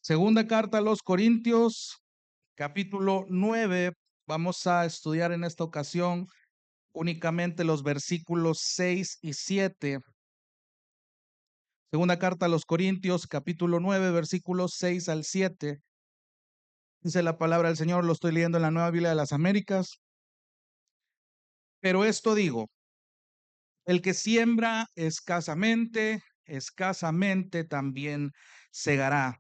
Segunda carta a los Corintios, capítulo 9. Vamos a estudiar en esta ocasión únicamente los versículos 6 y 7. Segunda carta a los Corintios, capítulo 9, versículos 6 al 7. Dice la palabra del Señor, lo estoy leyendo en la Nueva Biblia de las Américas. Pero esto digo, el que siembra escasamente, escasamente también segará.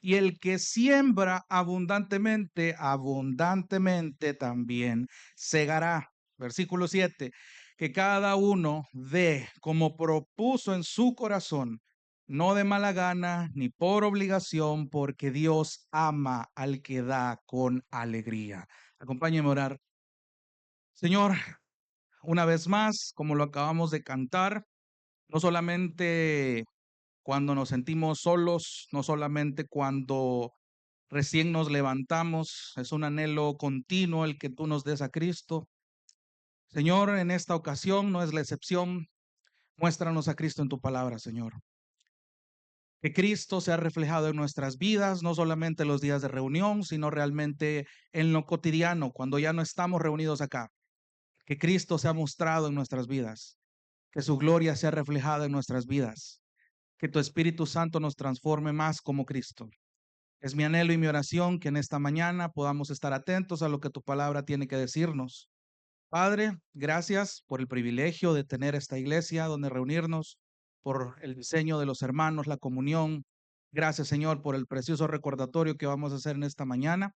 Y el que siembra abundantemente, abundantemente también segará. Versículo 7, que cada uno dé como propuso en su corazón, no de mala gana ni por obligación, porque Dios ama al que da con alegría. Acompáñeme a orar. Señor, una vez más, como lo acabamos de cantar, no solamente cuando nos sentimos solos, no solamente cuando recién nos levantamos, es un anhelo continuo el que tú nos des a Cristo. Señor, en esta ocasión no es la excepción. Muéstranos a Cristo en tu palabra, Señor. Que Cristo sea reflejado en nuestras vidas, no solamente en los días de reunión, sino realmente en lo cotidiano, cuando ya no estamos reunidos acá. Que Cristo sea mostrado en nuestras vidas, que su gloria sea reflejada en nuestras vidas, que tu Espíritu Santo nos transforme más como Cristo. Es mi anhelo y mi oración que en esta mañana podamos estar atentos a lo que tu palabra tiene que decirnos. Padre, gracias por el privilegio de tener esta iglesia donde reunirnos, por el diseño de los hermanos, la comunión. Gracias, Señor, por el precioso recordatorio que vamos a hacer en esta mañana.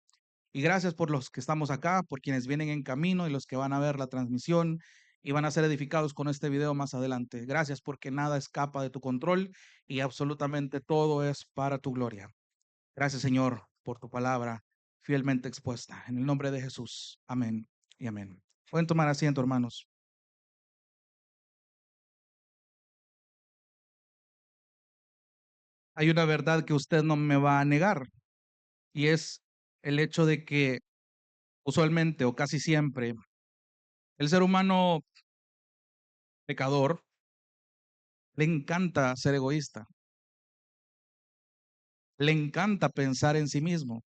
Y gracias por los que estamos acá, por quienes vienen en camino y los que van a ver la transmisión y van a ser edificados con este video más adelante. Gracias porque nada escapa de tu control y absolutamente todo es para tu gloria. Gracias, Señor, por tu palabra fielmente expuesta. En el nombre de Jesús. Amén y amén. Pueden tomar asiento, hermanos. Hay una verdad que usted no me va a negar y es el hecho de que usualmente o casi siempre el ser humano pecador le encanta ser egoísta, le encanta pensar en sí mismo,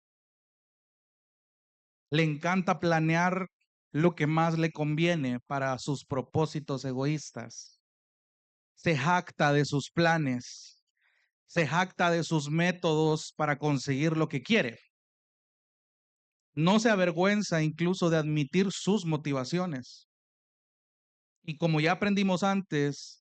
le encanta planear lo que más le conviene para sus propósitos egoístas. Se jacta de sus planes, se jacta de sus métodos para conseguir lo que quiere. No se avergüenza incluso de admitir sus motivaciones. Y como ya aprendimos antes,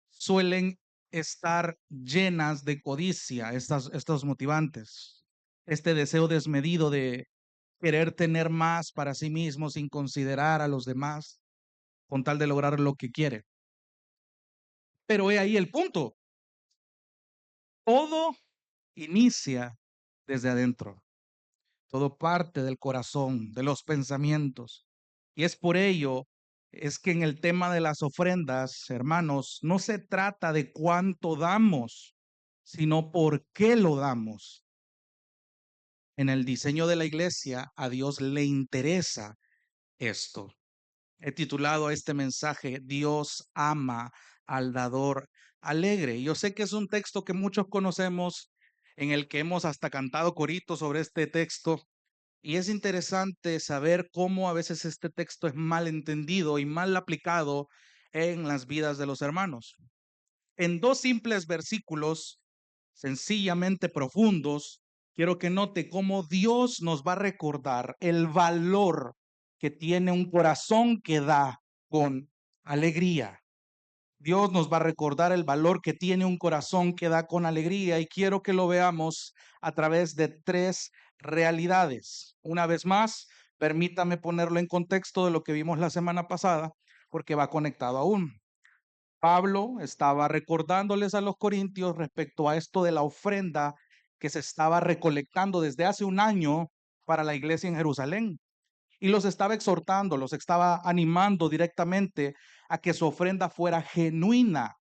suelen estar llenas de codicia estos motivantes. Este deseo desmedido de querer tener más para sí mismo sin considerar a los demás, con tal de lograr lo que quiere. Pero he ahí el punto. Todo inicia desde adentro. Todo parte del corazón, de los pensamientos. Y es por ello, es que en el tema de las ofrendas, hermanos, no se trata de cuánto damos, sino por qué lo damos. En el diseño de la iglesia, a Dios le interesa esto. He titulado a este mensaje, Dios ama al dador alegre. Yo sé que es un texto que muchos conocemos, en el que hemos hasta cantado coritos sobre este texto. Y es interesante saber cómo a veces este texto es mal entendido y mal aplicado en las vidas de los hermanos. En dos simples versículos, sencillamente profundos, quiero que note cómo Dios nos va a recordar el valor que tiene un corazón que da con alegría. Dios nos va a recordar el valor que tiene un corazón que da con alegría y quiero que lo veamos a través de tres realidades. Una vez más, permítame ponerlo en contexto de lo que vimos la semana pasada, porque va conectado aún. Pablo estaba recordándoles a los corintios respecto a esto de la ofrenda que se estaba recolectando desde hace un año para la iglesia en Jerusalén. Y los estaba exhortando, los estaba animando directamente a que su ofrenda fuera genuina,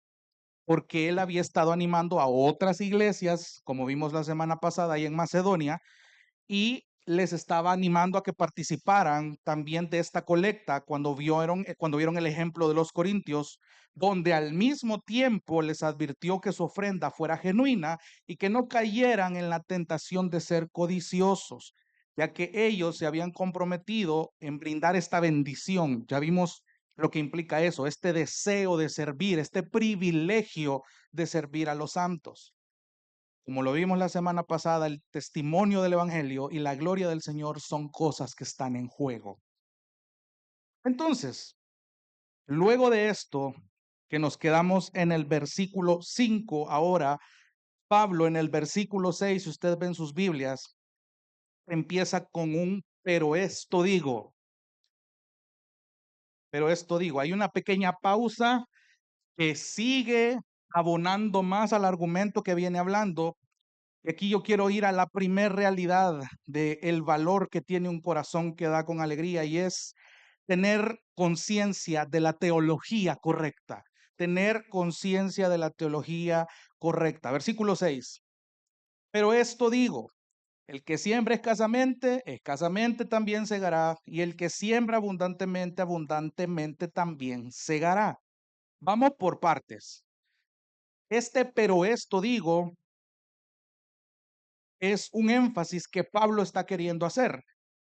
porque él había estado animando a otras iglesias, como vimos la semana pasada ahí en Macedonia, y les estaba animando a que participaran también de esta colecta cuando vieron el ejemplo de los corintios, donde al mismo tiempo les advirtió que su ofrenda fuera genuina y que no cayeran en la tentación de ser codiciosos, ya que ellos se habían comprometido en brindar esta bendición. Ya vimos lo que implica eso, este deseo de servir, este privilegio de servir a los santos. Como lo vimos la semana pasada, el testimonio del Evangelio y la gloria del Señor son cosas que están en juego. Entonces, luego de esto, que nos quedamos en el versículo 5, ahora Pablo en el versículo 6, si ustedes ven sus Biblias, empieza con un pero esto digo, hay una pequeña pausa que sigue abonando más al argumento que viene hablando. Y aquí yo quiero ir a la primer realidad del valor que tiene un corazón que da con alegría, y es tener conciencia de la teología correcta. Tener conciencia de la teología correcta. Versículo 6. Pero esto digo, el que siembra escasamente, escasamente también segará, y el que siembra abundantemente, abundantemente también segará. Vamos por partes. Pero esto digo es un énfasis que Pablo está queriendo hacer.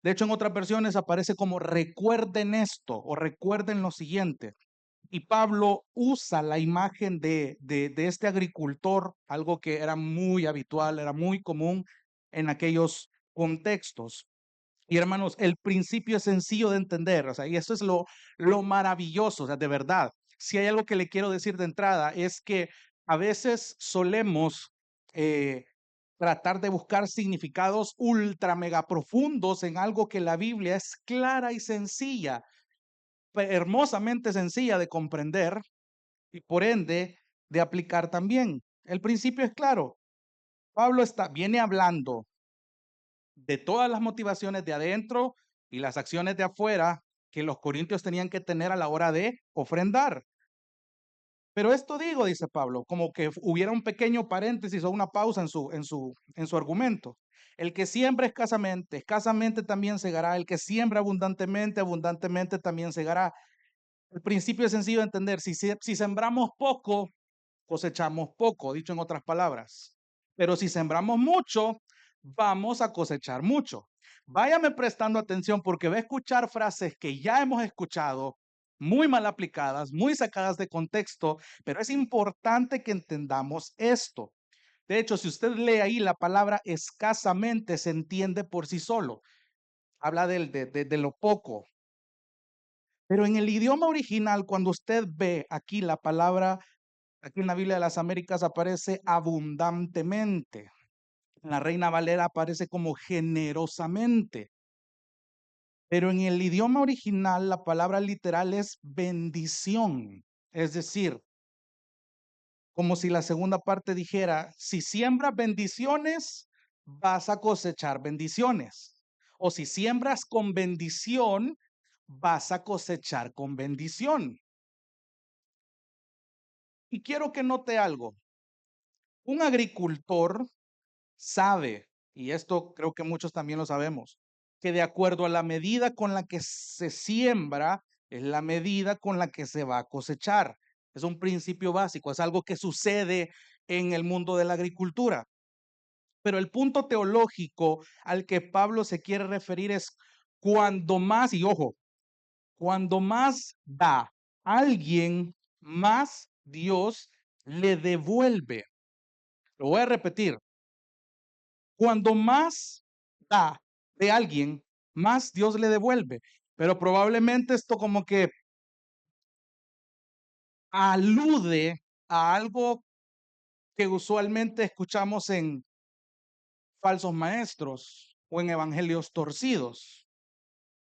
De hecho, en otras versiones aparece como recuerden esto o recuerden lo siguiente. Y Pablo usa la imagen de este agricultor, algo que era muy habitual, era muy común en aquellos contextos. Y hermanos, el principio es sencillo de entender, o sea, y eso es lo maravilloso, o sea, de verdad. Si hay algo que le quiero decir de entrada, es que a veces solemos eh, tratar de buscar significados ultra mega profundos en algo que la Biblia es clara y sencilla, hermosamente sencilla de comprender y por ende de aplicar también. El principio es claro. Viene hablando de todas las motivaciones de adentro y las acciones de afuera que los corintios tenían que tener a la hora de ofrendar. Pero esto digo, dice Pablo, como que hubiera un pequeño paréntesis o una pausa en su argumento. El que siembra escasamente, escasamente también segará. El que siembra abundantemente, abundantemente también segará. El principio es sencillo de entender. Si sembramos poco, cosechamos poco, dicho en otras palabras. Pero si sembramos mucho, vamos a cosechar mucho. Váyame prestando atención porque va a escuchar frases que ya hemos escuchado, muy mal aplicadas, muy sacadas de contexto, pero es importante que entendamos esto. De hecho, si usted lee ahí la palabra escasamente, se entiende por sí solo. Habla de lo poco. Pero en el idioma original, cuando usted ve aquí la palabra, aquí en la Biblia de las Américas aparece abundantemente. En la Reina Valera aparece como generosamente. Pero en el idioma original la palabra literal es bendición. Es decir, como si la segunda parte dijera, si siembras bendiciones, vas a cosechar bendiciones. O si siembras con bendición, vas a cosechar con bendición. Y quiero que note algo. Un agricultor sabe, y esto creo que muchos también lo sabemos, que de acuerdo a la medida con la que se siembra, es la medida con la que se va a cosechar. Es un principio básico, es algo que sucede en el mundo de la agricultura. Pero el punto teológico al que Pablo se quiere referir es cuando más, y ojo, cuando más da alguien, más Dios le devuelve. Lo voy a repetir. Cuando más da de alguien, más Dios le devuelve. Pero probablemente esto como que alude a algo que usualmente escuchamos en falsos maestros o en evangelios torcidos.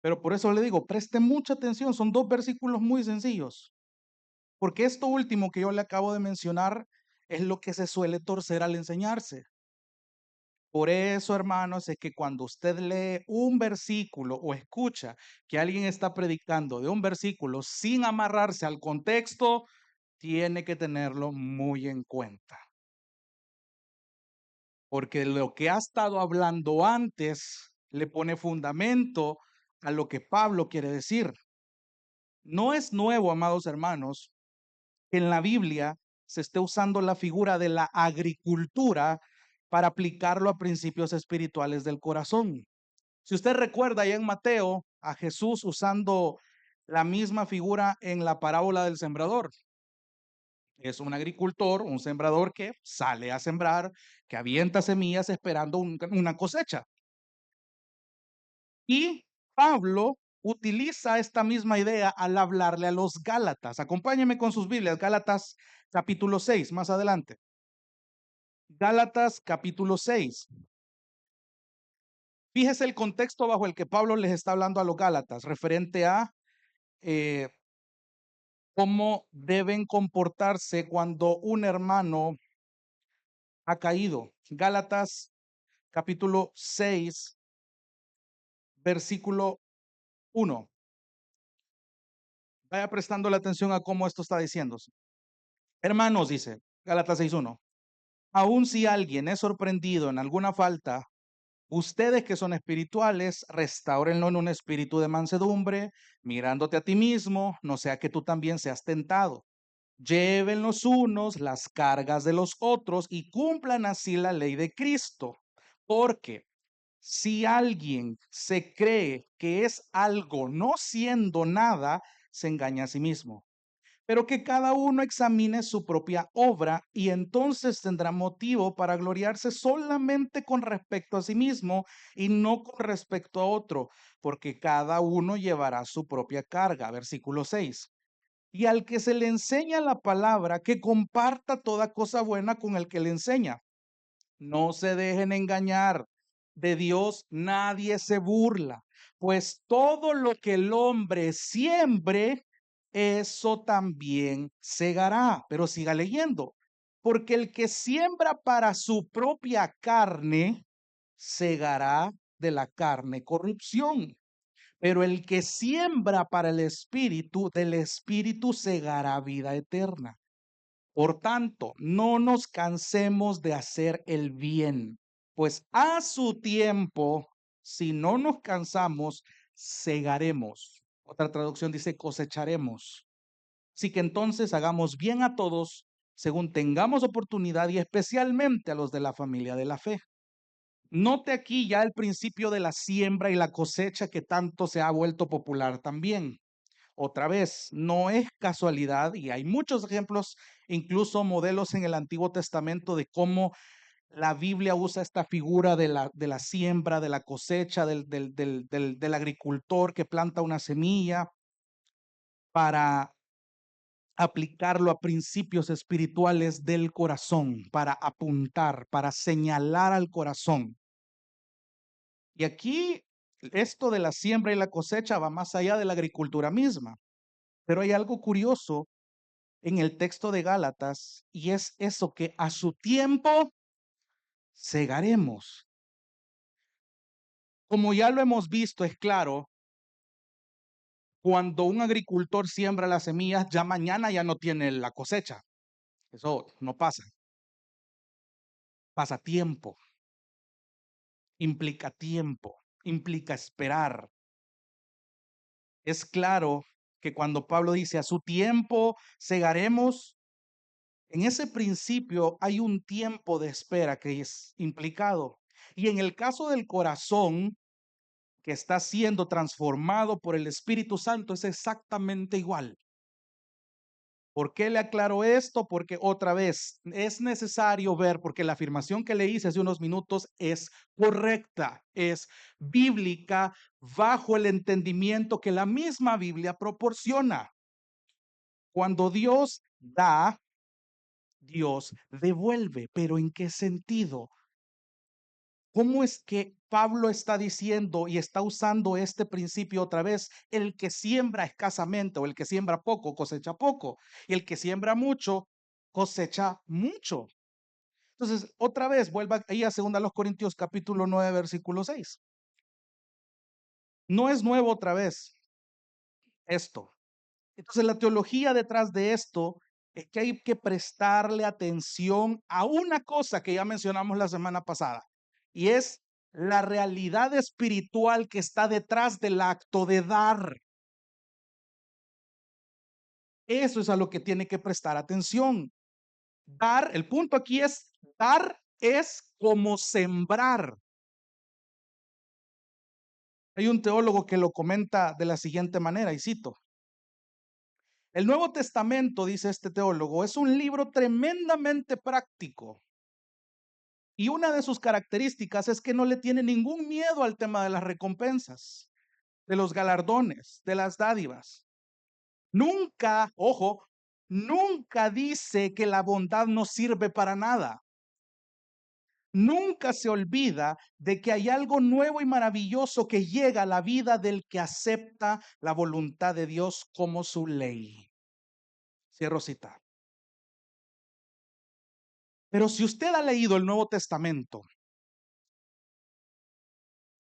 Pero por eso le digo, preste mucha atención, son dos versículos muy sencillos. Porque esto último que yo le acabo de mencionar es lo que se suele torcer al enseñarse. Por eso, hermanos, es que cuando usted lee un versículo o escucha que alguien está predicando de un versículo sin amarrarse al contexto, tiene que tenerlo muy en cuenta. Porque lo que ha estado hablando antes le pone fundamento a lo que Pablo quiere decir. No es nuevo, amados hermanos, que en la Biblia se esté usando la figura de la agricultura para aplicarlo a principios espirituales del corazón. Si usted recuerda ahí en Mateo a Jesús usando la misma figura en la parábola del sembrador. Es un agricultor, un sembrador que sale a sembrar, que avienta semillas esperando una cosecha. Y Pablo utiliza esta misma idea al hablarle a los Gálatas. Acompáñenme con sus Biblias, Gálatas capítulo 6, más adelante. Gálatas capítulo 6. Fíjese el contexto bajo el que Pablo les está hablando a los Gálatas, referente a eh, cómo deben comportarse cuando un hermano ha caído. Gálatas capítulo 6, versículo 1. Vaya prestando la atención a cómo esto está diciéndose. Hermanos, dice Gálatas 6:1, aun si alguien es sorprendido en alguna falta, ustedes que son espirituales, restáurenlo en un espíritu de mansedumbre, mirándote a ti mismo, no sea que tú también seas tentado. Lleven los unos las cargas de los otros y cumplan así la ley de Cristo. Porque si alguien se cree que es algo no siendo nada, se engaña a sí mismo. Pero que cada uno examine su propia obra y entonces tendrá motivo para gloriarse solamente con respecto a sí mismo y no con respecto a otro, porque cada uno llevará su propia carga. Versículo 6. Y al que se le enseña la palabra, que comparta toda cosa buena con el que le enseña. No se dejen engañar. De Dios nadie se burla, pues todo lo que el hombre siembre, eso también segará. Pero siga leyendo. Porque el que siembra para su propia carne, segará de la carne corrupción. Pero el que siembra para el espíritu, del espíritu segará vida eterna. Por tanto, no nos cansemos de hacer el bien, pues a su tiempo, si no nos cansamos, segaremos. Otra traducción dice cosecharemos. Así que entonces hagamos bien a todos según tengamos oportunidad y especialmente a los de la familia de la fe. Note aquí ya el principio de la siembra y la cosecha que tanto se ha vuelto popular también. Otra vez, no es casualidad y hay muchos ejemplos, incluso modelos en el Antiguo Testamento de cómo la Biblia usa esta figura de la siembra, de la cosecha, del agricultor que planta una semilla para aplicarlo a principios espirituales del corazón, para apuntar, para señalar al corazón. Y aquí esto de la siembra y la cosecha va más allá de la agricultura misma. Pero hay algo curioso en el texto de Gálatas y es eso que a su tiempo segaremos. Como ya lo hemos visto, es claro, cuando un agricultor siembra las semillas, ya mañana ya no tiene la cosecha. Eso no pasa. Pasa tiempo, implica esperar. Es claro que cuando Pablo dice a su tiempo segaremos, en ese principio hay un tiempo de espera que es implicado. Y en el caso del corazón que está siendo transformado por el Espíritu Santo es exactamente igual. ¿Por qué le aclaro esto? Porque otra vez es necesario ver, porque la afirmación que le hice hace unos minutos es correcta, es bíblica, bajo el entendimiento que la misma Biblia proporciona. Cuando Dios da, Dios devuelve. ¿Pero en qué sentido? ¿Cómo es que Pablo está diciendo y está usando este principio otra vez? El que siembra escasamente o el que siembra poco cosecha poco, y el que siembra mucho cosecha mucho. Entonces, otra vez, vuelva ahí a 2 Corintios capítulo 9, versículo 6. No es nuevo otra vez esto. Entonces, la teología detrás de esto es que hay que prestarle atención a una cosa que ya mencionamos la semana pasada, y es la realidad espiritual que está detrás del acto de dar. Eso es a lo que tiene que prestar atención. Dar, el punto aquí es, dar es como sembrar. Hay un teólogo que lo comenta de la siguiente manera, y cito: el Nuevo Testamento, dice este teólogo, es un libro tremendamente práctico. Y una de sus características es que no le tiene ningún miedo al tema de las recompensas, de los galardones, de las dádivas. Nunca, ojo, nunca dice que la bondad no sirve para nada. Nunca se olvida de que hay algo nuevo y maravilloso que llega a la vida del que acepta la voluntad de Dios como su ley. Cierro cita. Pero si usted ha leído el Nuevo Testamento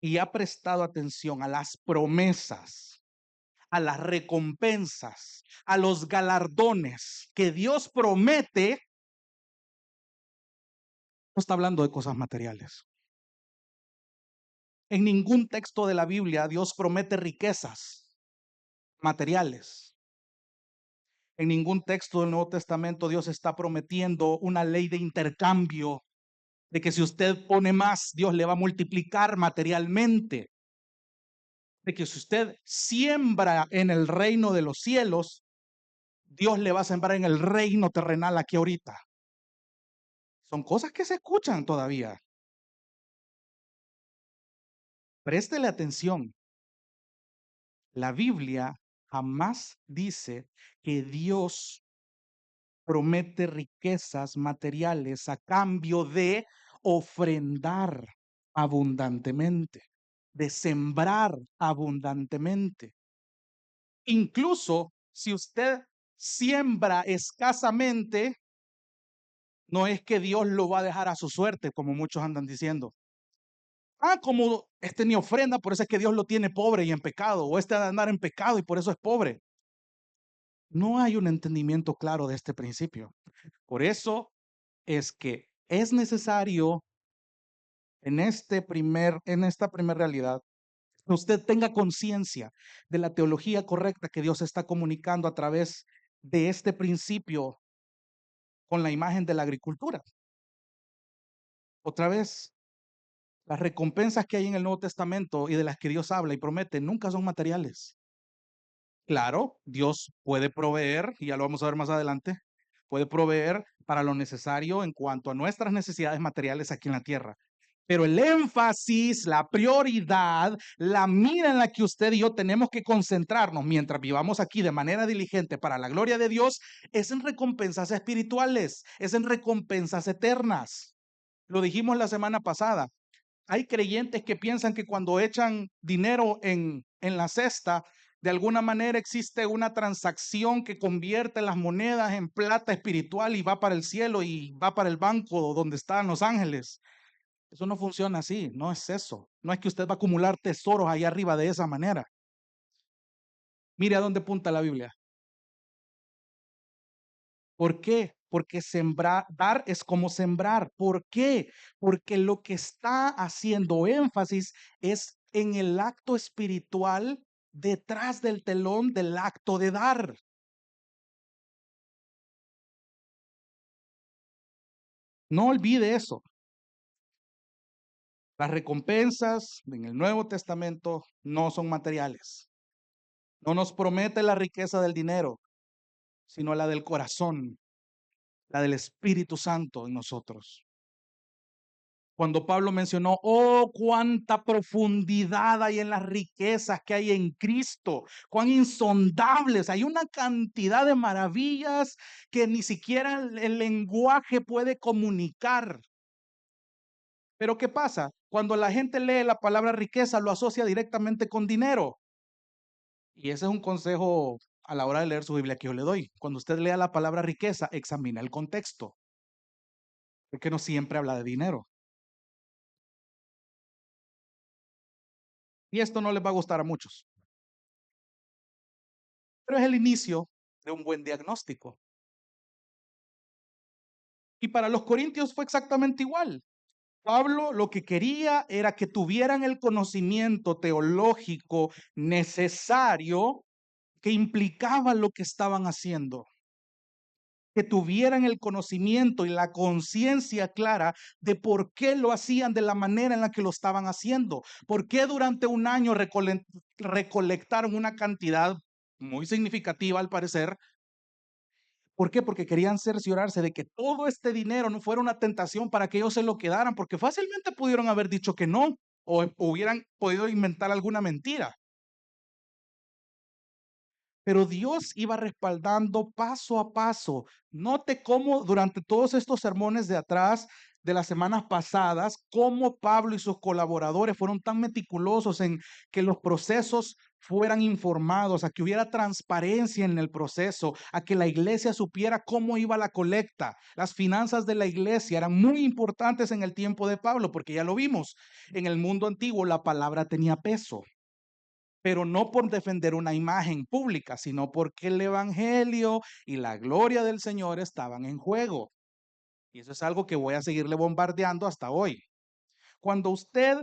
y ha prestado atención a las promesas, a las recompensas, a los galardones que Dios promete, no está hablando de cosas materiales. En ningún texto de la Biblia Dios promete riquezas materiales. En ningún texto del Nuevo Testamento Dios está prometiendo una ley de intercambio, de que si usted pone más, Dios le va a multiplicar materialmente. De que si usted siembra en el reino de los cielos, Dios le va a sembrar en el reino terrenal aquí ahorita. Son cosas que se escuchan todavía. Préstele atención. La Biblia jamás dice que Dios promete riquezas materiales a cambio de ofrendar abundantemente, de sembrar abundantemente. Incluso si usted siembra escasamente, no es que Dios lo va a dejar a su suerte, como muchos andan diciendo. Ah, como este ni ofrenda, por eso es que Dios lo tiene pobre y en pecado, o este ha de andar en pecado y por eso es pobre. No hay un entendimiento claro de este principio. Por eso es que es necesario en esta primera realidad, que usted tenga conciencia de la teología correcta que Dios está comunicando a través de este principio con la imagen de la agricultura. Otra vez, las recompensas que hay en el Nuevo Testamento y de las que Dios habla y promete nunca son materiales. Claro, Dios puede proveer, y ya lo vamos a ver más adelante, puede proveer para lo necesario en cuanto a nuestras necesidades materiales aquí en la tierra. Pero el énfasis, la prioridad, la mira en la que usted y yo tenemos que concentrarnos mientras vivamos aquí de manera diligente para la gloria de Dios, es en recompensas espirituales, es en recompensas eternas. Lo dijimos la semana pasada. Hay creyentes que piensan que cuando echan dinero en la cesta, de alguna manera existe una transacción que convierte las monedas en plata espiritual y va para el cielo y va para el banco donde están los ángeles. Eso no funciona así, no es eso. No es que usted va a acumular tesoros ahí arriba de esa manera. Mire a dónde apunta la Biblia. ¿Por qué? Porque sembrar, dar es como sembrar. ¿Por qué? Porque lo que está haciendo énfasis es en el acto espiritual detrás del telón del acto de dar. No olvide eso. Las recompensas en el Nuevo Testamento no son materiales. No nos promete la riqueza del dinero, sino la del corazón, la del Espíritu Santo en nosotros. Cuando Pablo mencionó, oh, cuánta profundidad hay en las riquezas que hay en Cristo, cuán insondables, hay una cantidad de maravillas que ni siquiera el lenguaje puede comunicar. Pero ¿qué pasa? Cuando la gente lee la palabra riqueza, lo asocia directamente con dinero. Y ese es un consejo a la hora de leer su Biblia que yo le doy. Cuando usted lea la palabra riqueza, examina el contexto, porque no siempre habla de dinero. Y esto no les va a gustar a muchos, pero es el inicio de un buen diagnóstico. Y para los corintios fue exactamente igual. Pablo lo que quería era que tuvieran el conocimiento teológico necesario que implicaba lo que estaban haciendo, que tuvieran el conocimiento y la conciencia clara de por qué lo hacían de la manera en la que lo estaban haciendo, por qué durante un año recolectaron una cantidad muy significativa al parecer. ¿Por qué? Porque querían cerciorarse de que todo este dinero no fuera una tentación para que ellos se lo quedaran, porque fácilmente pudieron haber dicho que no, o hubieran podido inventar alguna mentira. Pero Dios iba respaldando paso a paso. Note cómo durante todos estos sermones de atrás, de las semanas pasadas, cómo Pablo y sus colaboradores fueron tan meticulosos en que los procesos fueran informados, a que hubiera transparencia en el proceso, a que la iglesia supiera cómo iba la colecta. Las finanzas de la iglesia eran muy importantes en el tiempo de Pablo, porque ya lo vimos, en el mundo antiguo la palabra tenía peso, pero no por defender una imagen pública, sino porque el evangelio y la gloria del Señor estaban en juego. Y eso es algo que voy a seguirle bombardeando hasta hoy. Cuando usted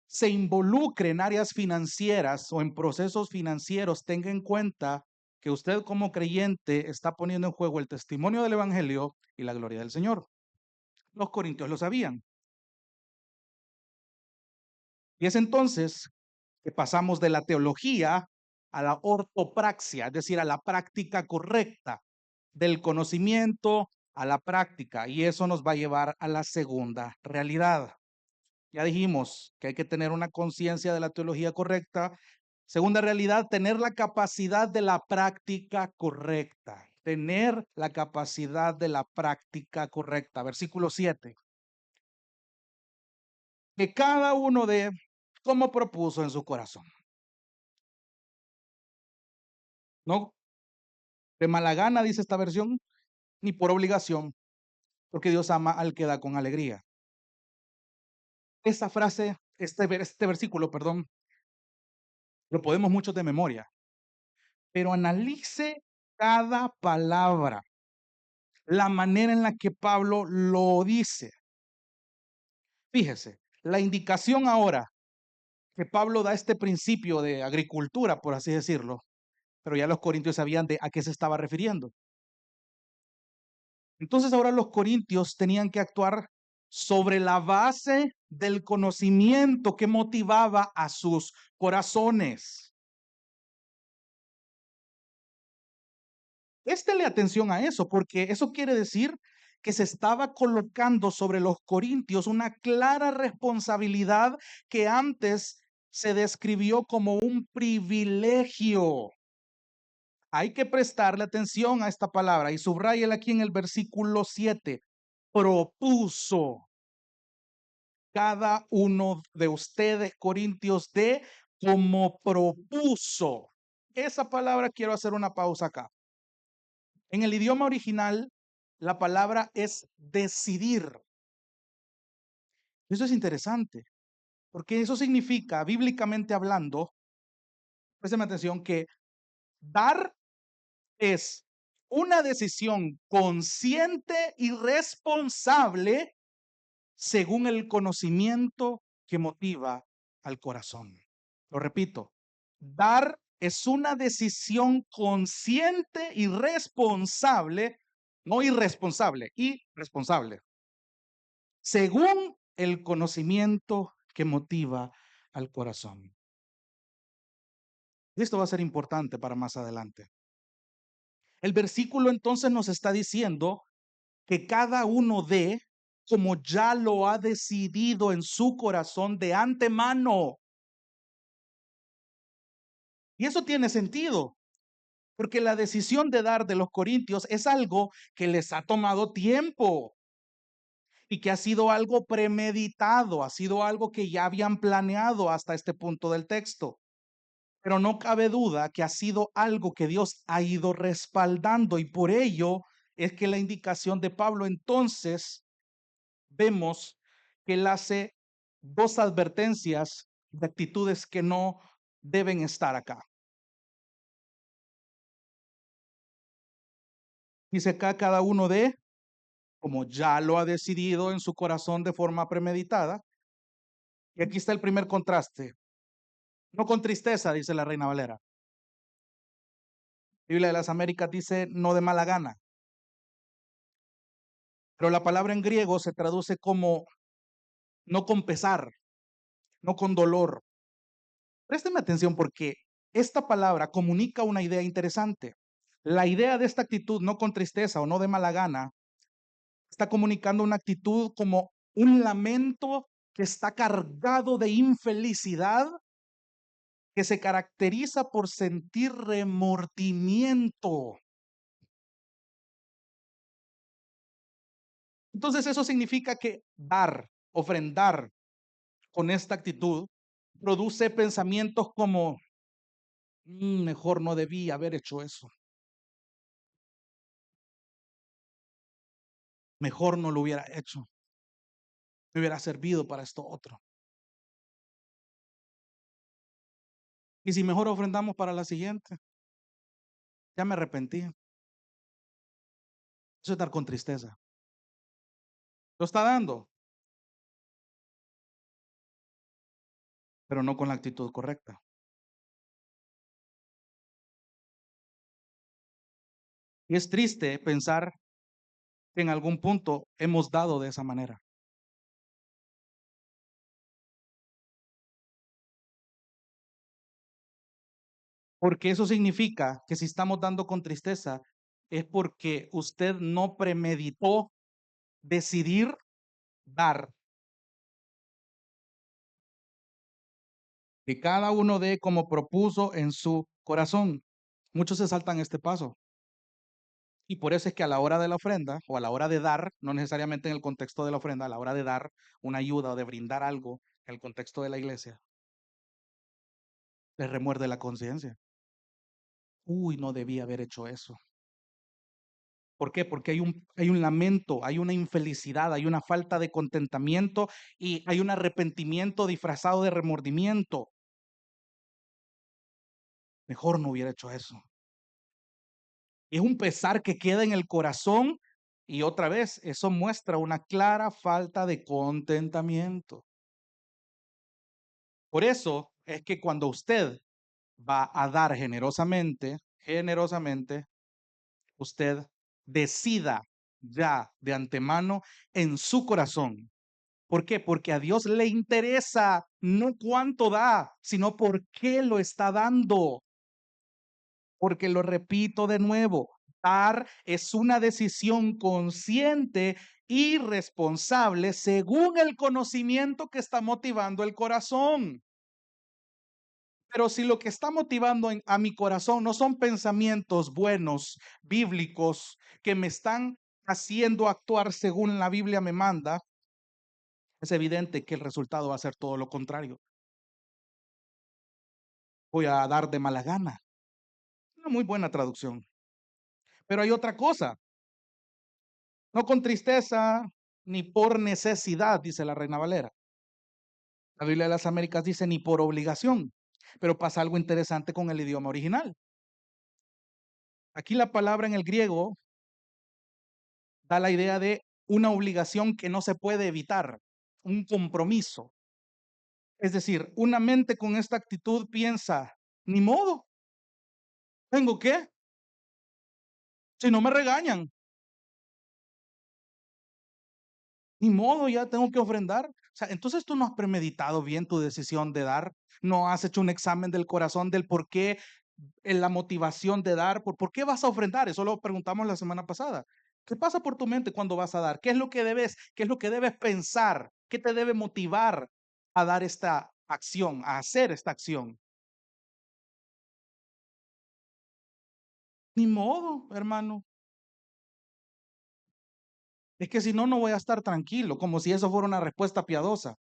se involucre en áreas financieras o en procesos financieros, tenga en cuenta que usted como creyente está poniendo en juego el testimonio del evangelio y la gloria del Señor. Los corintios lo sabían. Y es entonces que pasamos de la teología a la ortopraxia, es decir, a la práctica correcta, del conocimiento a la práctica, y eso nos va a llevar a la segunda realidad. Ya dijimos que hay que tener una conciencia de la teología correcta. Segunda realidad, tener la capacidad de la práctica correcta. Tener la capacidad de la práctica correcta. Versículo 7. Que cada uno de como propuso en su corazón. No de mala gana, dice esta versión, ni por obligación, porque Dios ama al que da con alegría. Esa frase, este versículo, perdón, lo podemos muchos de memoria, pero analice cada palabra, la manera en la que Pablo lo dice. Fíjese, la indicación ahora que Pablo da este principio de agricultura, por así decirlo, pero ya los corintios sabían de a qué se estaba refiriendo. Entonces ahora los corintios tenían que actuar sobre la base del conocimiento que motivaba a sus corazones. Préstele atención a eso, porque eso quiere decir que se estaba colocando sobre los corintios una clara responsabilidad que antes se describió como un privilegio. Hay que prestarle atención a esta palabra y subráyela aquí en el versículo 7. Propuso cada uno de ustedes, corintios, de como propuso. Esa palabra quiero hacer una pausa acá. En el idioma original, la palabra es decidir. Eso es interesante, porque eso significa, bíblicamente hablando, présteme atención, que dar es una decisión consciente y responsable según el conocimiento que motiva al corazón. Lo repito, dar es una decisión consciente y responsable, no irresponsable, y responsable, según el conocimiento que motiva al corazón. Y esto va a ser importante para más adelante. El versículo entonces nos está diciendo que cada uno dé como ya lo ha decidido en su corazón de antemano. Y eso tiene sentido, porque la decisión de dar de los corintios es algo que les ha tomado tiempo y que ha sido algo premeditado, ha sido algo que ya habían planeado hasta este punto del texto. Pero no cabe duda que ha sido algo que Dios ha ido respaldando y por ello es que la indicación de Pablo entonces vemos que él hace dos advertencias de actitudes que no deben estar acá. Dice acá cada uno de como ya lo ha decidido en su corazón de forma premeditada. Y aquí está el primer contraste. No con tristeza, dice la Reina Valera. La Biblia de las Américas dice no de mala gana. Pero la palabra en griego se traduce como no con pesar, no con dolor. Présteme atención porque esta palabra comunica una idea interesante. La idea de esta actitud, no con tristeza o no de mala gana, está comunicando una actitud como un lamento que está cargado de infelicidad, que se caracteriza por sentir remordimiento. Entonces eso significa que dar, ofrendar con esta actitud, produce pensamientos como, mejor no debí haber hecho eso, mejor no lo hubiera hecho, me hubiera servido para esto otro. Y si mejor ofrendamos para la siguiente, ya me arrepentí. Eso es dar con tristeza. Lo está dando, pero no con la actitud correcta. Y es triste pensar que en algún punto hemos dado de esa manera, porque eso significa que si estamos dando con tristeza es porque usted no premeditó decidir dar. Que cada uno dé como propuso en su corazón. Muchos se saltan este paso. Y por eso es que a la hora de la ofrenda o a la hora de dar, no necesariamente en el contexto de la ofrenda, a la hora de dar una ayuda o de brindar algo en el contexto de la iglesia, les remuerde la conciencia. Uy, no debía haber hecho eso. ¿Por qué? Porque hay un lamento, hay una infelicidad, hay una falta de contentamiento y hay un arrepentimiento disfrazado de remordimiento. Mejor no hubiera hecho eso. Es un pesar que queda en el corazón y otra vez, eso muestra una clara falta de contentamiento. Por eso es que cuando usted va a dar generosamente, generosamente, usted decida ya de antemano en su corazón. ¿Por qué? Porque a Dios le interesa no cuánto da, sino por qué lo está dando. Porque lo repito de nuevo, dar es una decisión consciente y responsable según el conocimiento que está motivando el corazón. Pero si lo que está motivando a mi corazón no son pensamientos buenos, bíblicos, que me están haciendo actuar según la Biblia me manda, es evidente que el resultado va a ser todo lo contrario. Voy a dar de mala gana. Una muy buena traducción. Pero hay otra cosa. No con tristeza ni por necesidad, dice la Reina Valera. La Biblia de las Américas dice ni por obligación. Pero pasa algo interesante con el idioma original. Aquí la palabra en el griego da la idea de una obligación que no se puede evitar, un compromiso. Es decir, una mente con esta actitud piensa, ni modo, ¿tengo qué? Si no me regañan, ni modo, ya tengo que ofrendar. O sea, entonces tú no has premeditado bien tu decisión de dar, no has hecho un examen del corazón del por qué, en la motivación de dar, por qué vas a ofrendar. Eso lo preguntamos la semana pasada. ¿Qué pasa por tu mente cuando vas a dar? Qué es lo que debes pensar? ¿Qué te debe motivar a dar esta acción, a hacer esta acción? Ni modo, hermano. Es que si no, no voy a estar tranquilo, como si eso fuera una respuesta piadosa.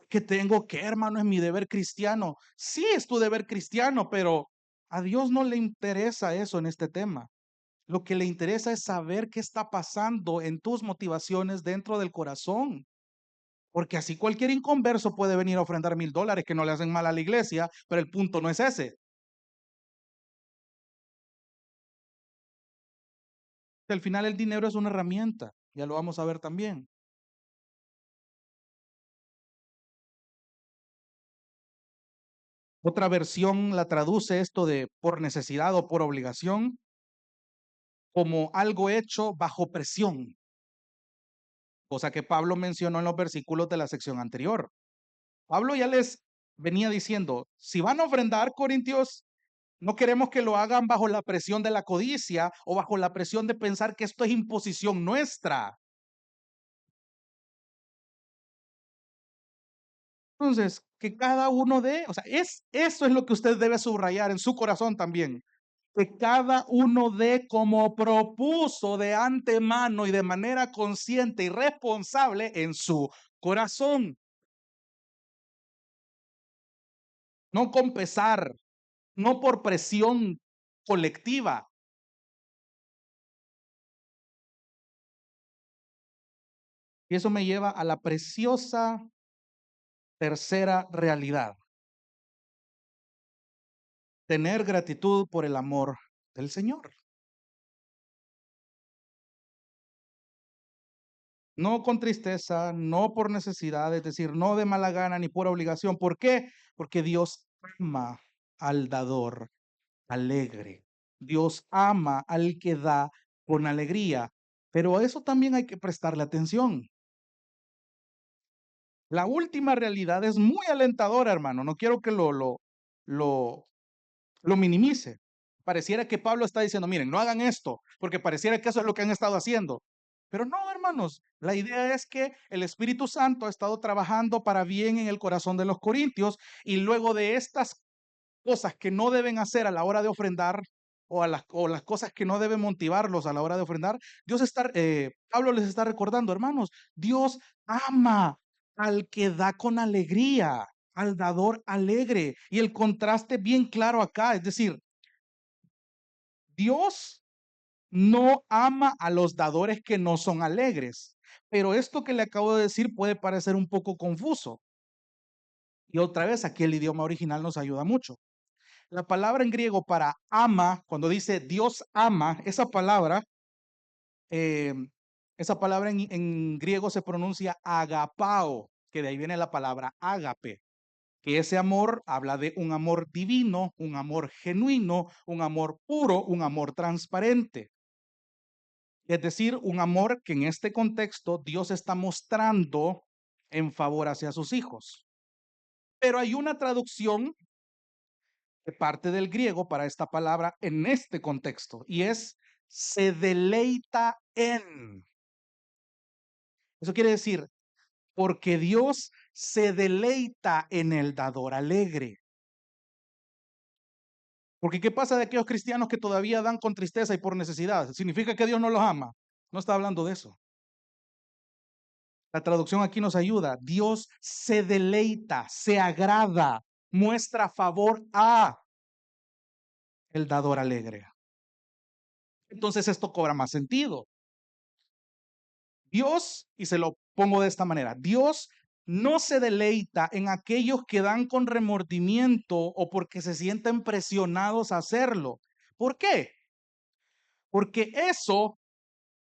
Que tengo que, hermano, es mi deber cristiano. Sí, es tu deber cristiano, pero a Dios no le interesa eso en este tema. Lo que le interesa es saber qué está pasando en tus motivaciones dentro del corazón. Porque así cualquier inconverso puede venir a ofrendar $1000 que no le hacen mal a la iglesia, pero el punto no es ese. Al final el dinero es una herramienta, ya lo vamos a ver también. Otra versión la traduce esto de por necesidad o por obligación como algo hecho bajo presión, cosa que Pablo mencionó en los versículos de la sección anterior. Pablo ya les venía diciendo, si van a ofrendar, Corintios, no queremos que lo hagan bajo la presión de la codicia o bajo la presión de pensar que esto es imposición nuestra. Entonces, que cada uno de, o sea, eso es lo que usted debe subrayar en su corazón también. Que cada uno dé como propuso de antemano y de manera consciente y responsable en su corazón, no con pesar, no por presión colectiva. Y eso me lleva a la preciosa tercera realidad: tener gratitud por el amor del Señor. No con tristeza, no por necesidad, es decir, no de mala gana ni por obligación. ¿Por qué? Porque Dios ama al dador alegre. Dios ama al que da con alegría. Pero a eso también hay que prestarle atención. La última realidad es muy alentadora, hermano. No quiero que lo, lo minimice. Pareciera que Pablo está diciendo, miren, no hagan esto, porque pareciera que eso es lo que han estado haciendo. Pero no, hermanos, la idea es que el Espíritu Santo ha estado trabajando para bien en el corazón de los corintios y luego de estas cosas que no deben hacer a la hora de ofrendar o las cosas que no deben motivarlos a la hora de ofrendar, Pablo les está recordando, hermanos, Dios ama al que da con alegría, al dador alegre. Y el contraste bien claro acá, es decir, Dios no ama a los dadores que no son alegres. Pero esto que le acabo de decir puede parecer un poco confuso. Y otra vez, aquí el idioma original nos ayuda mucho. La palabra en griego para ama, cuando dice Dios ama, eh, esa palabra en griego se pronuncia agapao, que de ahí viene la palabra ágape, que ese amor habla de un amor divino, un amor genuino, un amor puro, un amor transparente. Es decir, un amor que en este contexto Dios está mostrando en favor hacia sus hijos. Pero hay una traducción que parte del griego para esta palabra en este contexto y es se deleita en. Eso quiere decir, porque Dios se deleita en el dador alegre. Porque ¿qué pasa de aquellos cristianos que todavía dan con tristeza y por necesidad? ¿Significa que Dios no los ama? No está hablando de eso. La traducción aquí nos ayuda. Dios se deleita, se agrada, muestra favor a el dador alegre. Entonces esto cobra más sentido. Dios, y se lo pongo de esta manera, Dios no se deleita en aquellos que dan con remordimiento o porque se sienten presionados a hacerlo. ¿Por qué? Porque eso,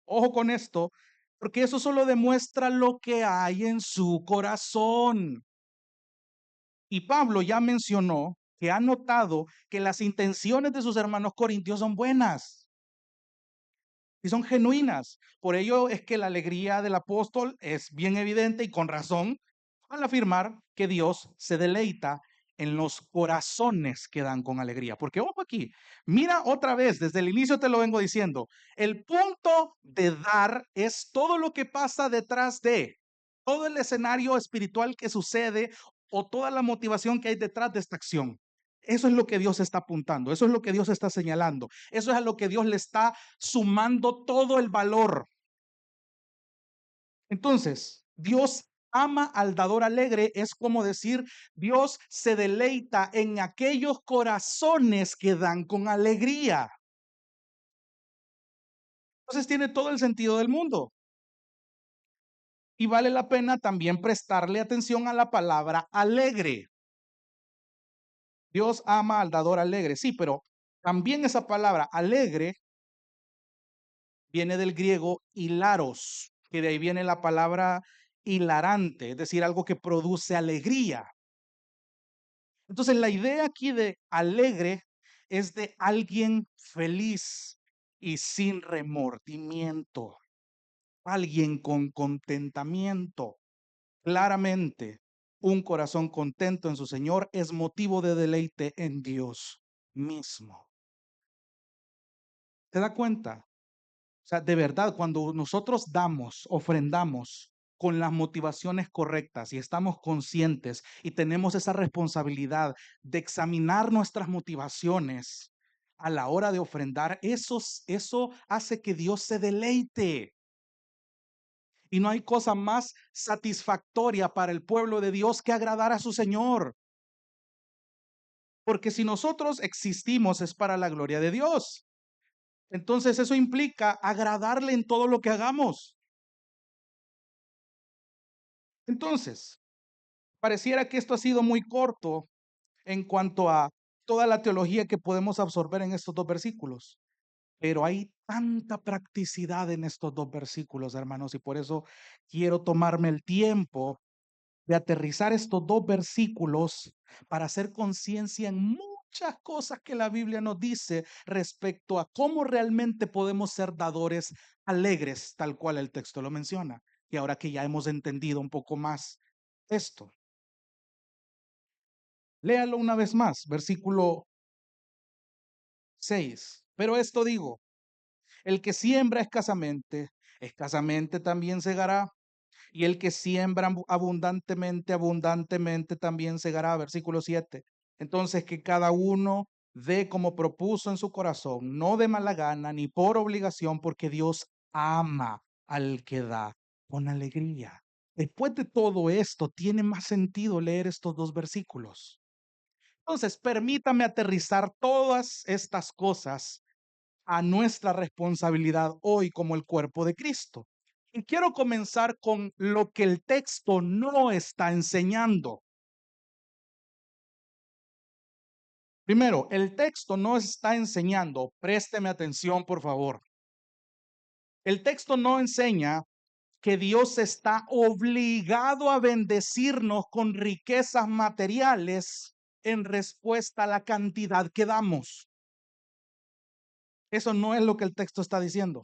ojo con esto, porque eso solo demuestra lo que hay en su corazón. Y Pablo ya mencionó que ha notado que las intenciones de sus hermanos corintios son buenas y son genuinas. Por ello es que la alegría del apóstol es bien evidente y con razón al afirmar que Dios se deleita en los corazones que dan con alegría. Porque ojo aquí, mira otra vez, desde el inicio te lo vengo diciendo, el punto de dar es todo lo que pasa detrás de, todo el escenario espiritual que sucede o toda la motivación que hay detrás de esta acción. Eso es lo que Dios está apuntando, eso es lo que Dios está señalando, eso es a lo que Dios le está sumando todo el valor. Entonces, Dios ama al dador alegre, es como decir, Dios se deleita en aquellos corazones que dan con alegría. Entonces tiene todo el sentido del mundo. Y vale la pena también prestarle atención a la palabra alegre. Dios ama al dador alegre, sí, pero también esa palabra alegre viene del griego hilaros, que de ahí viene la palabra hilarante, es decir, algo que produce alegría. Entonces, la idea aquí de alegre es de alguien feliz y sin remordimiento, alguien con contentamiento. Claramente, un corazón contento en su Señor es motivo de deleite en Dios mismo. ¿Te da cuenta? O sea, de verdad, cuando nosotros damos, ofrendamos con las motivaciones correctas y estamos conscientes y tenemos esa responsabilidad de examinar nuestras motivaciones a la hora de ofrendar, eso hace que Dios se deleite. Y no hay cosa más satisfactoria para el pueblo de Dios que agradar a su Señor. Porque si nosotros existimos es para la gloria de Dios. Entonces eso implica agradarle en todo lo que hagamos. Entonces, pareciera que esto ha sido muy corto en cuanto a toda la teología que podemos absorber en estos dos versículos, pero hay tanta practicidad en estos dos versículos, hermanos, y por eso quiero tomarme el tiempo de aterrizar estos dos versículos para hacer conciencia en muchas cosas que la Biblia nos dice respecto a cómo realmente podemos ser dadores alegres, tal cual el texto lo menciona. Y ahora que ya hemos entendido un poco más esto, léalo una vez más, versículo 6. Pero esto digo, el que siembra escasamente, escasamente también segará. Y el que siembra abundantemente, abundantemente también segará. Versículo 7. Entonces que cada uno dé como propuso en su corazón, no de mala gana ni por obligación, porque Dios ama al que da con alegría. Después de todo esto, tiene más sentido leer estos dos versículos. Entonces, permítame aterrizar todas estas cosas a nuestra responsabilidad hoy como el cuerpo de Cristo. Y quiero comenzar con lo que el texto no está enseñando. Primero, el texto no está enseñando, présteme atención por favor. El texto no enseña que Dios está obligado a bendecirnos con riquezas materiales en respuesta a la cantidad que damos. Eso no es lo que el texto está diciendo.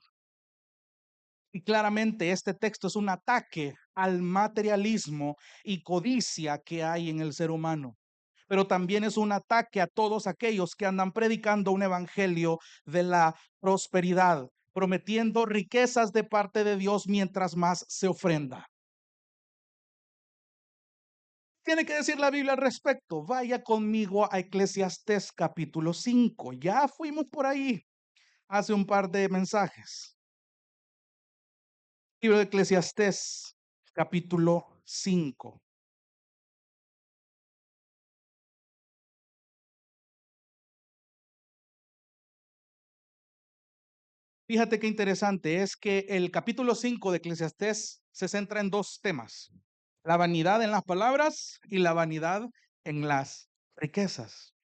Y claramente este texto es un ataque al materialismo y codicia que hay en el ser humano. Pero también es un ataque a todos aquellos que andan predicando un evangelio de la prosperidad, prometiendo riquezas de parte de Dios mientras más se ofrenda. Tiene que decir la Biblia al respecto. Vaya conmigo a Eclesiastés capítulo 5. Ya fuimos por ahí hace un par de mensajes. Libro de Eclesiastés, capítulo 5. Fíjate qué interesante es que el capítulo 5 de Eclesiastés se centra en dos temas: la vanidad en las palabras y la vanidad en las riquezas.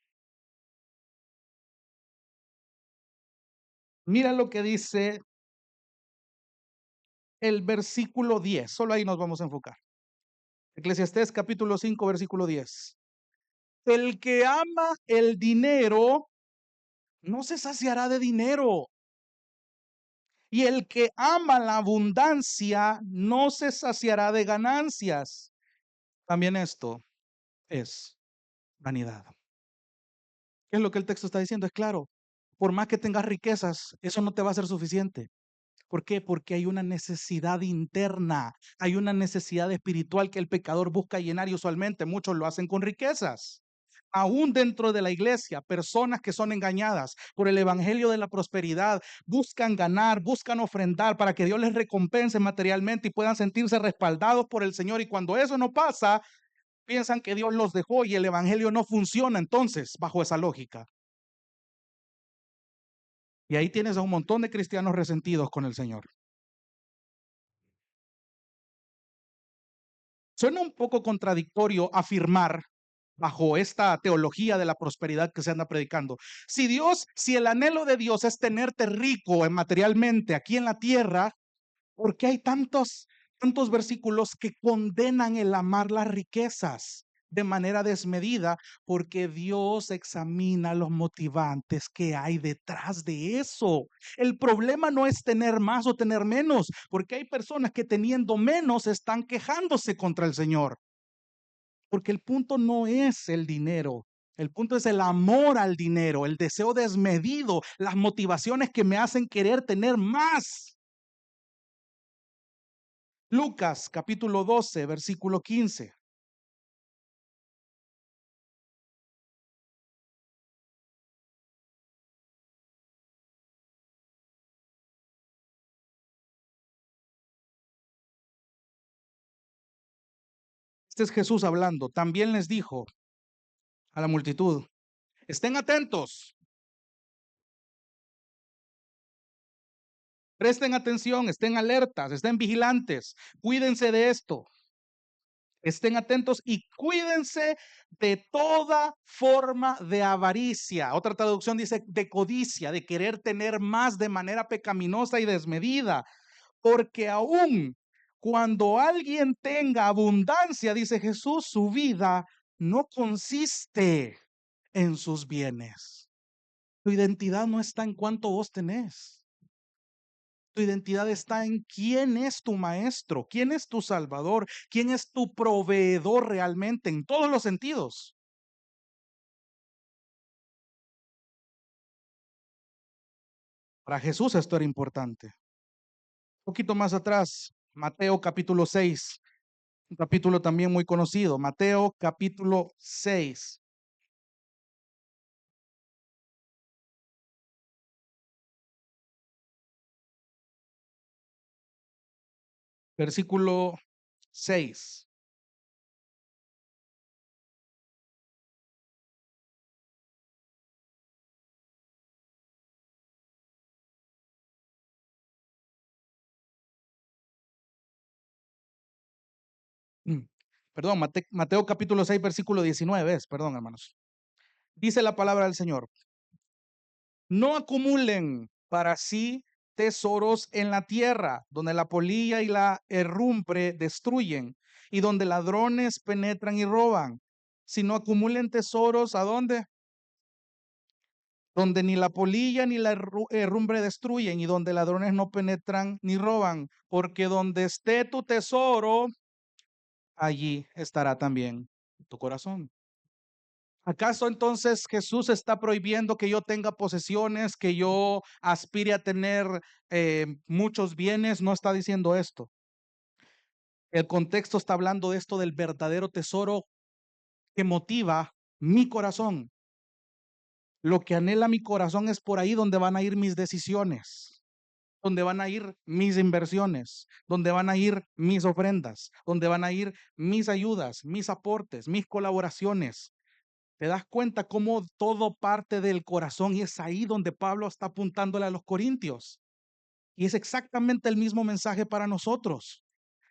Mira lo que dice el versículo 10. Solo ahí nos vamos a enfocar. Eclesiastés capítulo 5, versículo 10. El que ama el dinero no se saciará de dinero, y el que ama la abundancia no se saciará de ganancias. También esto es vanidad. ¿Qué es lo que el texto está diciendo? Es claro, por más que tengas riquezas, eso no te va a ser suficiente. ¿Por qué? Porque hay una necesidad interna, hay una necesidad espiritual que el pecador busca llenar y usualmente muchos lo hacen con riquezas. Aún dentro de la iglesia, personas que son engañadas por el evangelio de la prosperidad buscan ganar, buscan ofrendar para que Dios les recompense materialmente y puedan sentirse respaldados por el Señor. Y cuando eso no pasa, piensan que Dios los dejó y el evangelio no funciona entonces bajo esa lógica. Y ahí tienes a un montón de cristianos resentidos con el Señor. Suena un poco contradictorio afirmar bajo esta teología de la prosperidad que se anda predicando. Si el anhelo de Dios es tenerte rico materialmente aquí en la tierra, ¿por qué hay tantos versículos que condenan el amar las riquezas de manera desmedida? Porque Dios examina los motivantes que hay detrás de eso. El problema no es tener más o tener menos, porque hay personas que teniendo menos están quejándose contra el Señor. Porque el punto no es el dinero, el punto es el amor al dinero, el deseo desmedido, las motivaciones que me hacen querer tener más. Lucas capítulo 12, versículo 15. Este es Jesús hablando. También les dijo a la multitud, estén atentos, presten atención, estén alertas, estén vigilantes, cuídense de esto. Estén atentos y cuídense de toda forma de avaricia. Otra traducción dice de codicia, de querer tener más de manera pecaminosa y desmedida. Porque aún cuando alguien tenga abundancia, dice Jesús, su vida no consiste en sus bienes. Tu identidad no está en cuánto vos tenés. Tu identidad está en quién es tu maestro, quién es tu salvador, quién es tu proveedor realmente en todos los sentidos. Para Jesús esto era importante. Un poquito más atrás, Mateo capítulo 6, un capítulo también muy conocido. Mateo capítulo 6, versículo 6. Mm, Perdón, Mateo capítulo 6, versículo 19 es, perdón, hermanos. Dice la palabra del Señor: no acumulen para sí tesoros en la tierra, donde la polilla y la herrumbre destruyen, y donde ladrones penetran y roban, sino acumulen tesoros, ¿a dónde? Donde ni la polilla ni la herrumbre destruyen, y donde ladrones no penetran ni roban, porque donde esté tu tesoro, allí estará también tu corazón. ¿Acaso entonces Jesús está prohibiendo que yo tenga posesiones, que yo aspire a tener muchos bienes? No está diciendo esto. El contexto está hablando de esto del verdadero tesoro que motiva mi corazón. Lo que anhela mi corazón es por ahí donde van a ir mis decisiones, donde van a ir mis inversiones, donde van a ir mis ofrendas, donde van a ir mis ayudas, mis aportes, mis colaboraciones. ¿Te das cuenta cómo todo parte del corazón? Y es ahí donde Pablo está apuntándole a los corintios. Y es exactamente el mismo mensaje para nosotros.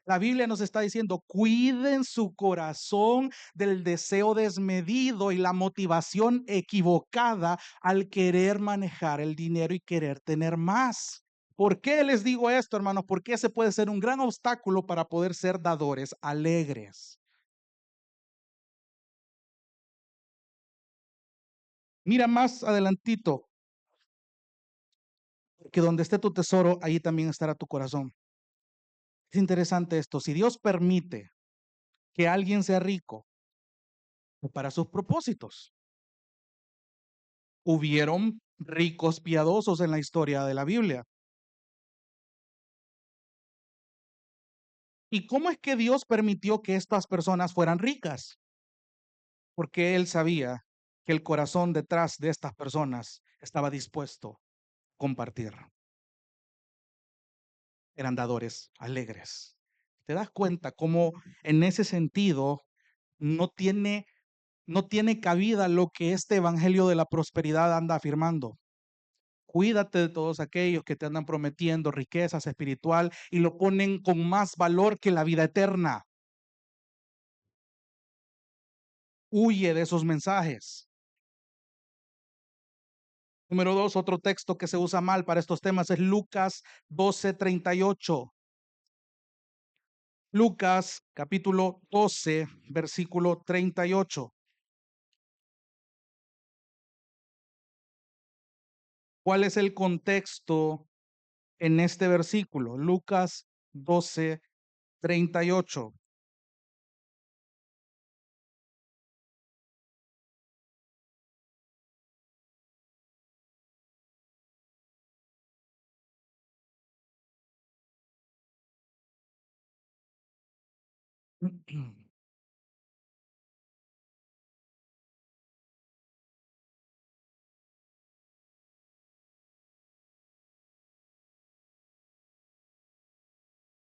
La Biblia nos está diciendo, cuiden su corazón del deseo desmedido y la motivación equivocada al querer manejar el dinero y querer tener más. ¿Por qué les digo esto, hermanos? Porque ese puede ser un gran obstáculo para poder ser dadores alegres. Mira más adelantito, que donde esté tu tesoro, ahí también estará tu corazón. Es interesante esto. Si Dios permite que alguien sea rico para sus propósitos, hubieron ricos piadosos en la historia de la Biblia. ¿Y cómo es que Dios permitió que estas personas fueran ricas? Porque Él sabía que el corazón detrás de estas personas estaba dispuesto a compartir. Eran dadores alegres. ¿Te das cuenta cómo en ese sentido no tiene no tiene cabida lo que este evangelio de la prosperidad anda afirmando? Cuídate de todos aquellos que te andan prometiendo riquezas espiritual y lo ponen con más valor que la vida eterna. Huye de esos mensajes. Número 2, otro texto que se usa mal para estos temas es Lucas 12:38. Lucas capítulo 12, versículo 38. ¿Cuál es el contexto en este versículo? Lucas 12:38.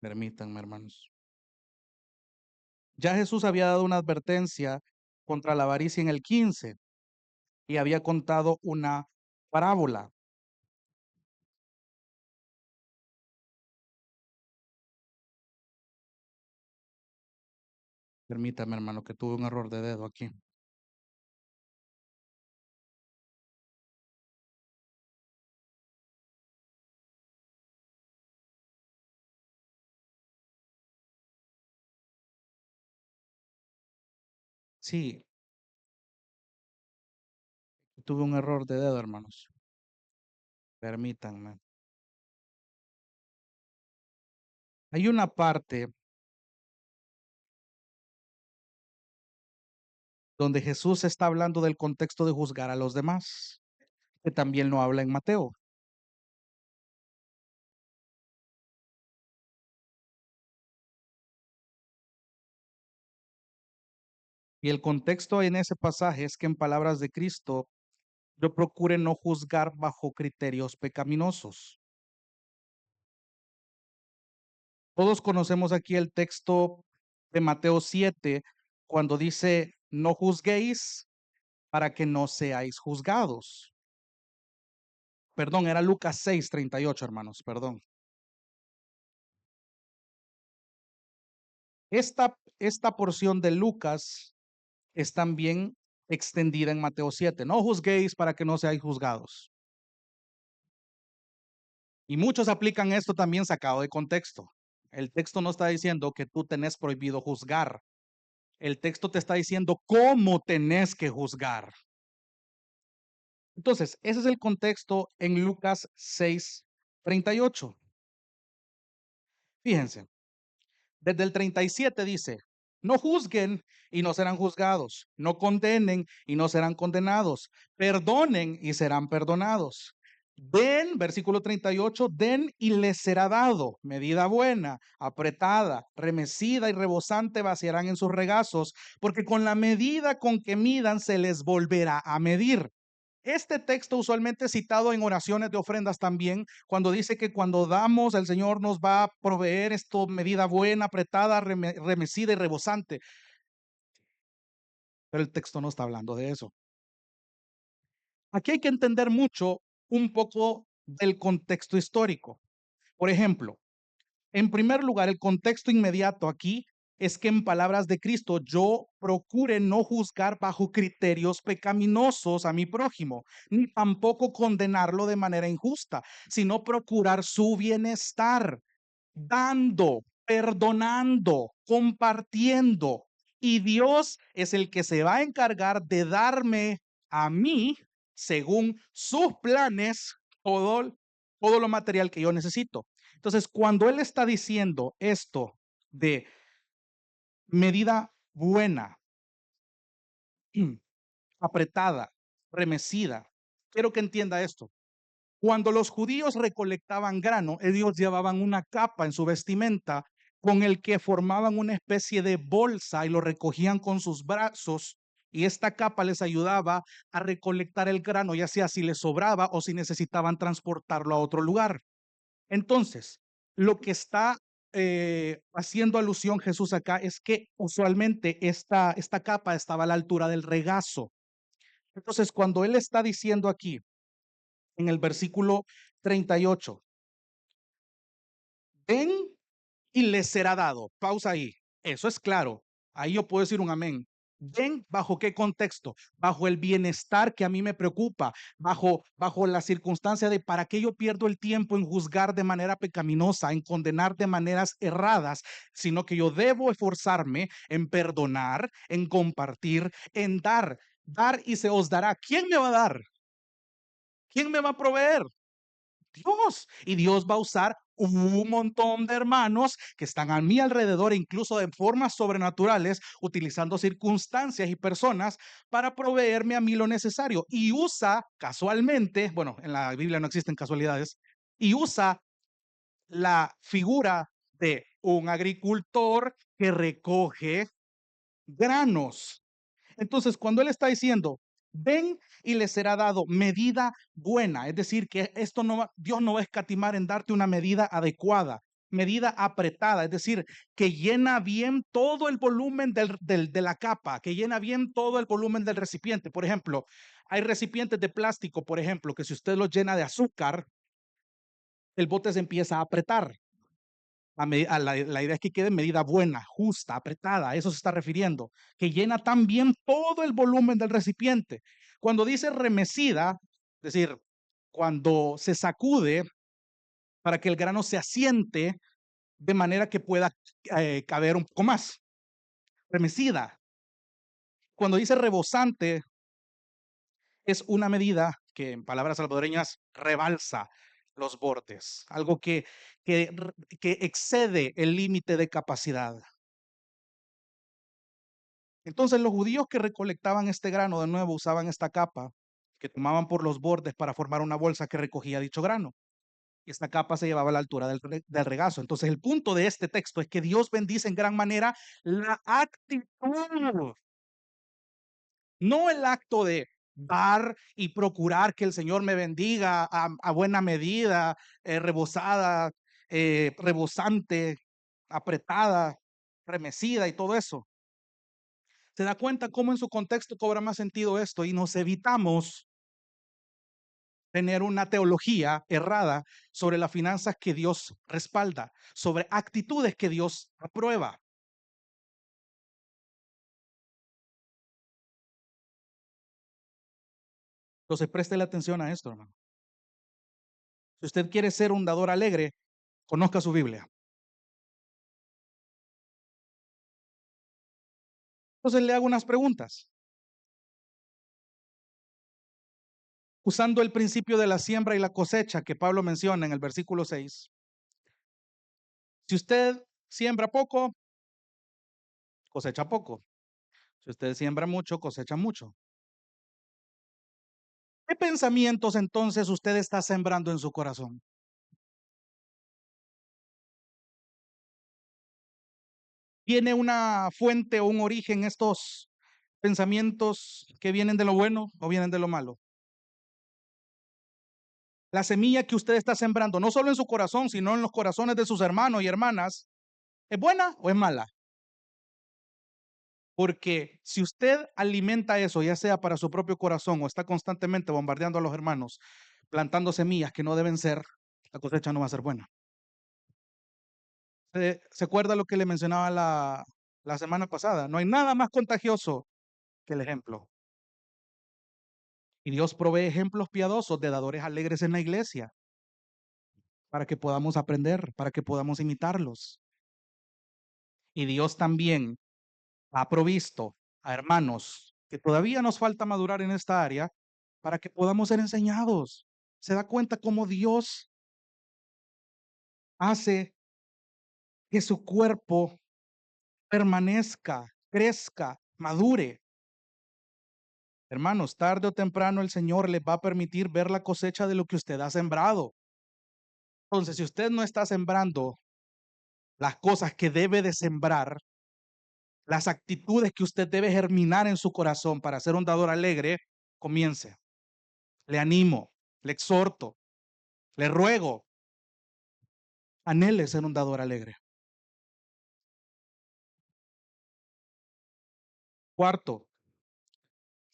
Permítanme, hermanos. Ya Jesús había dado una advertencia contra la avaricia en el 15 y había contado una parábola. Permítame, hermano, que tuve un error de dedo aquí. Sí, tuve un error de dedo, hermanos. Permítanme. Hay una parte donde Jesús está hablando del contexto de juzgar a los demás, que también lo habla en Mateo. Y el contexto en ese pasaje es que en palabras de Cristo, yo procure no juzgar bajo criterios pecaminosos. Todos conocemos aquí el texto de Mateo 7, cuando dice, no juzguéis para que no seáis juzgados. Perdón, era Lucas 6:38, hermanos, perdón. Esta porción de Lucas es también extendida en Mateo 7. No juzguéis para que no seáis juzgados. Y muchos aplican esto también sacado de contexto. El texto no está diciendo que tú tenés prohibido juzgar. El texto te está diciendo cómo tenés que juzgar. Entonces, ese es el contexto en Lucas 6:38. Fíjense, desde el 37 dice, no juzguen y no serán juzgados, no condenen y no serán condenados, perdonen y serán perdonados. Den, versículo 38, den y les será dado, medida buena, apretada, remecida y rebosante vaciarán en sus regazos, porque con la medida con que midan se les volverá a medir. Este texto usualmente es citado en oraciones de ofrendas también, cuando dice que cuando damos, el Señor nos va a proveer esto medida buena, apretada, remecida y rebosante. Pero el texto no está hablando de eso. Aquí hay que entender mucho un poco del contexto histórico. Por ejemplo, en primer lugar, el contexto inmediato aquí es que en palabras de Cristo yo procure no juzgar bajo criterios pecaminosos a mi prójimo, ni tampoco condenarlo de manera injusta, sino procurar su bienestar, dando, perdonando, compartiendo. Y Dios es el que se va a encargar de darme a mí, según sus planes, todo, todo lo material que yo necesito. Entonces, cuando Él está diciendo esto de medida buena, apretada, remecida, quiero que entienda esto. Cuando los judíos recolectaban grano, ellos llevaban una capa en su vestimenta con el que formaban una especie de bolsa y lo recogían con sus brazos, y esta capa les ayudaba a recolectar el grano, ya sea si les sobraba o si necesitaban transportarlo a otro lugar. Entonces, lo que está haciendo alusión Jesús acá es que usualmente esta capa estaba a la altura del regazo. Entonces, cuando él está diciendo aquí en el versículo 38, den y les será dado. Pausa ahí. Eso es claro. Ahí yo puedo decir un amén. ¿Ven bajo qué contexto? Bajo el bienestar que a mí me preocupa, bajo la circunstancia de para qué yo pierdo el tiempo en juzgar de manera pecaminosa, en condenar de maneras erradas, sino que yo debo esforzarme en perdonar, en compartir, en dar. Dar y se os dará. ¿Quién me va a dar? ¿Quién me va a proveer? Dios. Y Dios va a usar un montón de hermanos que están a mi alrededor, incluso de formas sobrenaturales, utilizando circunstancias y personas para proveerme a mí lo necesario. Y usa casualmente, bueno, en la Biblia no existen casualidades, y usa la figura de un agricultor que recoge granos. Entonces, cuando él está diciendo, ven y le será dado medida buena, es decir, que esto no va, Dios no va a escatimar en darte una medida adecuada, medida apretada, es decir, que llena bien todo el volumen de la capa, que llena bien todo el volumen del recipiente. Por ejemplo, hay recipientes de plástico, por ejemplo, que si usted los llena de azúcar, el bote se empieza a apretar. La idea es que quede en medida buena, justa, apretada, a eso se está refiriendo, que llena tan bien todo el volumen del recipiente. Cuando dice remecida, es decir, cuando se sacude para que el grano se asiente de manera que pueda caber un poco más. Remecida. Cuando dice rebosante, es una medida que en palabras salvadoreñas rebalsa los bordes, algo que excede el límite de capacidad. Entonces los judíos que recolectaban este grano de nuevo usaban esta capa que tomaban por los bordes para formar una bolsa que recogía dicho grano. Y esta capa se llevaba a la altura del regazo. Entonces el punto de este texto es que Dios bendice en gran manera la actitud, no el acto de dar y procurar que el Señor me bendiga a buena medida, rebosada, rebosante, apretada, remecida y todo eso. ¿Se da cuenta cómo en su contexto cobra más sentido esto? Y nos evitamos tener una teología errada sobre las finanzas que Dios respalda, sobre actitudes que Dios aprueba. Entonces, préstele atención a esto, hermano. Si usted quiere ser un dador alegre, conozca su Biblia. Entonces, le hago unas preguntas. Usando el principio de la siembra y la cosecha que Pablo menciona en el versículo 6. Si usted siembra poco, cosecha poco. Si usted siembra mucho, cosecha mucho. ¿Qué pensamientos entonces usted está sembrando en su corazón? ¿Tiene una fuente o un origen estos pensamientos que vienen de lo bueno o vienen de lo malo? La semilla que usted está sembrando, no solo en su corazón, sino en los corazones de sus hermanos y hermanas, ¿es buena o es mala? Porque si usted alimenta eso, ya sea para su propio corazón o está constantemente bombardeando a los hermanos, plantando semillas que no deben ser, la cosecha no va a ser buena. ¿Se acuerda lo que le mencionaba la semana pasada? No hay nada más contagioso que el ejemplo. Y Dios provee ejemplos piadosos de dadores alegres en la iglesia para que podamos aprender, para que podamos imitarlos. Y Dios también ha provisto a hermanos que todavía nos falta madurar en esta área para que podamos ser enseñados. ¿Se da cuenta cómo Dios hace que su cuerpo permanezca, crezca, madure? Hermanos, tarde o temprano el Señor les va a permitir ver la cosecha de lo que usted ha sembrado. Entonces, si usted no está sembrando las cosas que debe de sembrar, las actitudes que usted debe germinar en su corazón para ser un dador alegre, comience. Le animo, le exhorto, le ruego, anhele ser un dador alegre. Cuarto,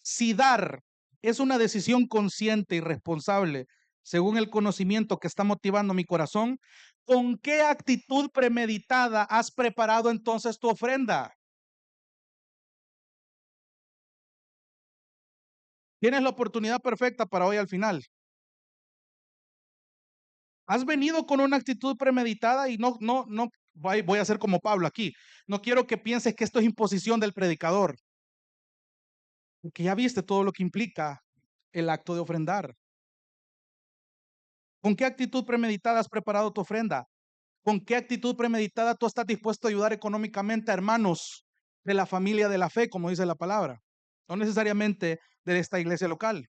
si dar es una decisión consciente y responsable según el conocimiento que está motivando mi corazón, ¿con qué actitud premeditada has preparado entonces tu ofrenda? Tienes la oportunidad perfecta para hoy al final. Has venido con una actitud premeditada y no, voy a ser como Pablo aquí. No quiero que pienses que esto es imposición del predicador, porque ya viste todo lo que implica el acto de ofrendar. ¿Con qué actitud premeditada has preparado tu ofrenda? ¿Con qué actitud premeditada tú estás dispuesto a ayudar económicamente a hermanos de la familia de la fe, como dice la palabra? No necesariamente de esta iglesia local.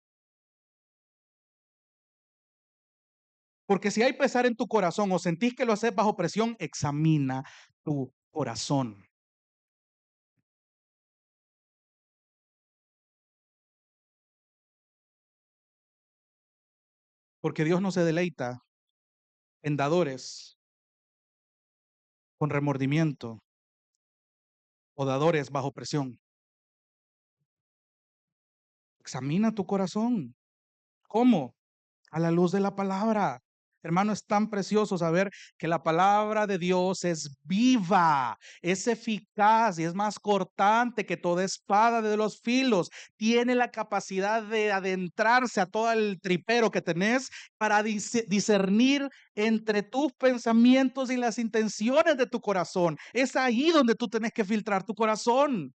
Porque si hay pesar en tu corazón o sentís que lo haces bajo presión, examina tu corazón. Porque Dios no se deleita en dadores con remordimiento o dadores bajo presión. Examina tu corazón. ¿Cómo? A la luz de la palabra. Hermano, es tan precioso saber que la palabra de Dios es viva, es eficaz y es más cortante que toda espada de los filos. Tiene la capacidad de adentrarse a todo el tripero que tenés para discernir entre tus pensamientos y las intenciones de tu corazón. Es ahí donde tú tenés que filtrar tu corazón.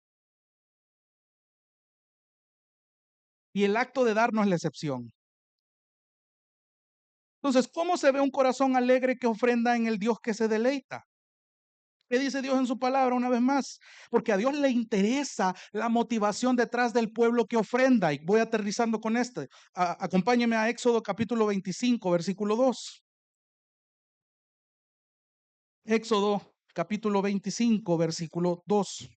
Y el acto de dar no es la excepción. Entonces, ¿cómo se ve un corazón alegre que ofrenda en el Dios que se deleita? ¿Qué dice Dios en su palabra una vez más? Porque a Dios le interesa la motivación detrás del pueblo que ofrenda. Y voy aterrizando con este. Acompáñeme a Éxodo capítulo 25, versículo 2. Éxodo capítulo 25, versículo 2.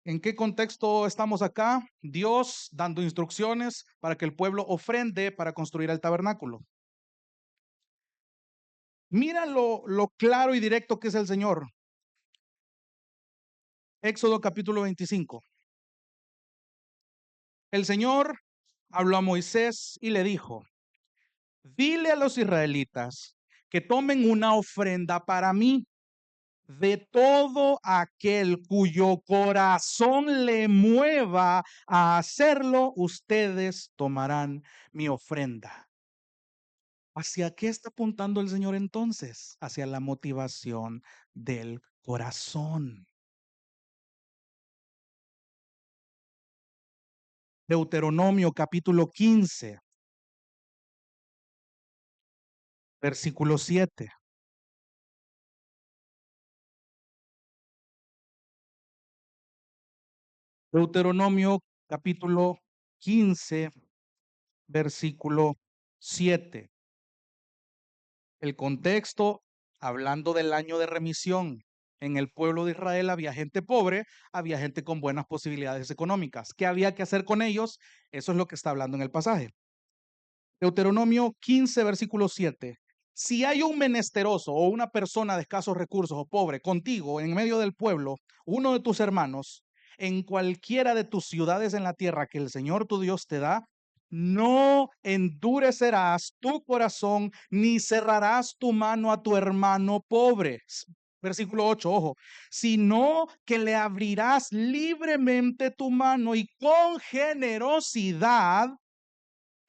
¿En qué contexto estamos acá? Dios dando instrucciones para que el pueblo ofrende para construir el tabernáculo. Mira lo claro y directo que es el Señor. Éxodo capítulo 25. El Señor habló a Moisés y le dijo: dile a los israelitas que tomen una ofrenda para mí de todo aquel cuyo corazón le mueva a hacerlo, ustedes tomarán mi ofrenda. ¿Hacia qué está apuntando el Señor entonces? Hacia la motivación del corazón. Deuteronomio capítulo 15, versículo 7. Deuteronomio capítulo 15, versículo 7. El contexto, hablando del año de remisión. En el pueblo de Israel había gente pobre, había gente con buenas posibilidades económicas. ¿Qué había que hacer con ellos? Eso es lo que está hablando en el pasaje. Deuteronomio 15, versículo 7. Si hay un menesteroso o una persona de escasos recursos o pobre contigo en medio del pueblo, uno de tus hermanos, en cualquiera de tus ciudades en la tierra que el Señor tu Dios te da, no endurecerás tu corazón ni cerrarás tu mano a tu hermano pobre. Versículo 8, ojo, sino que le abrirás libremente tu mano y con generosidad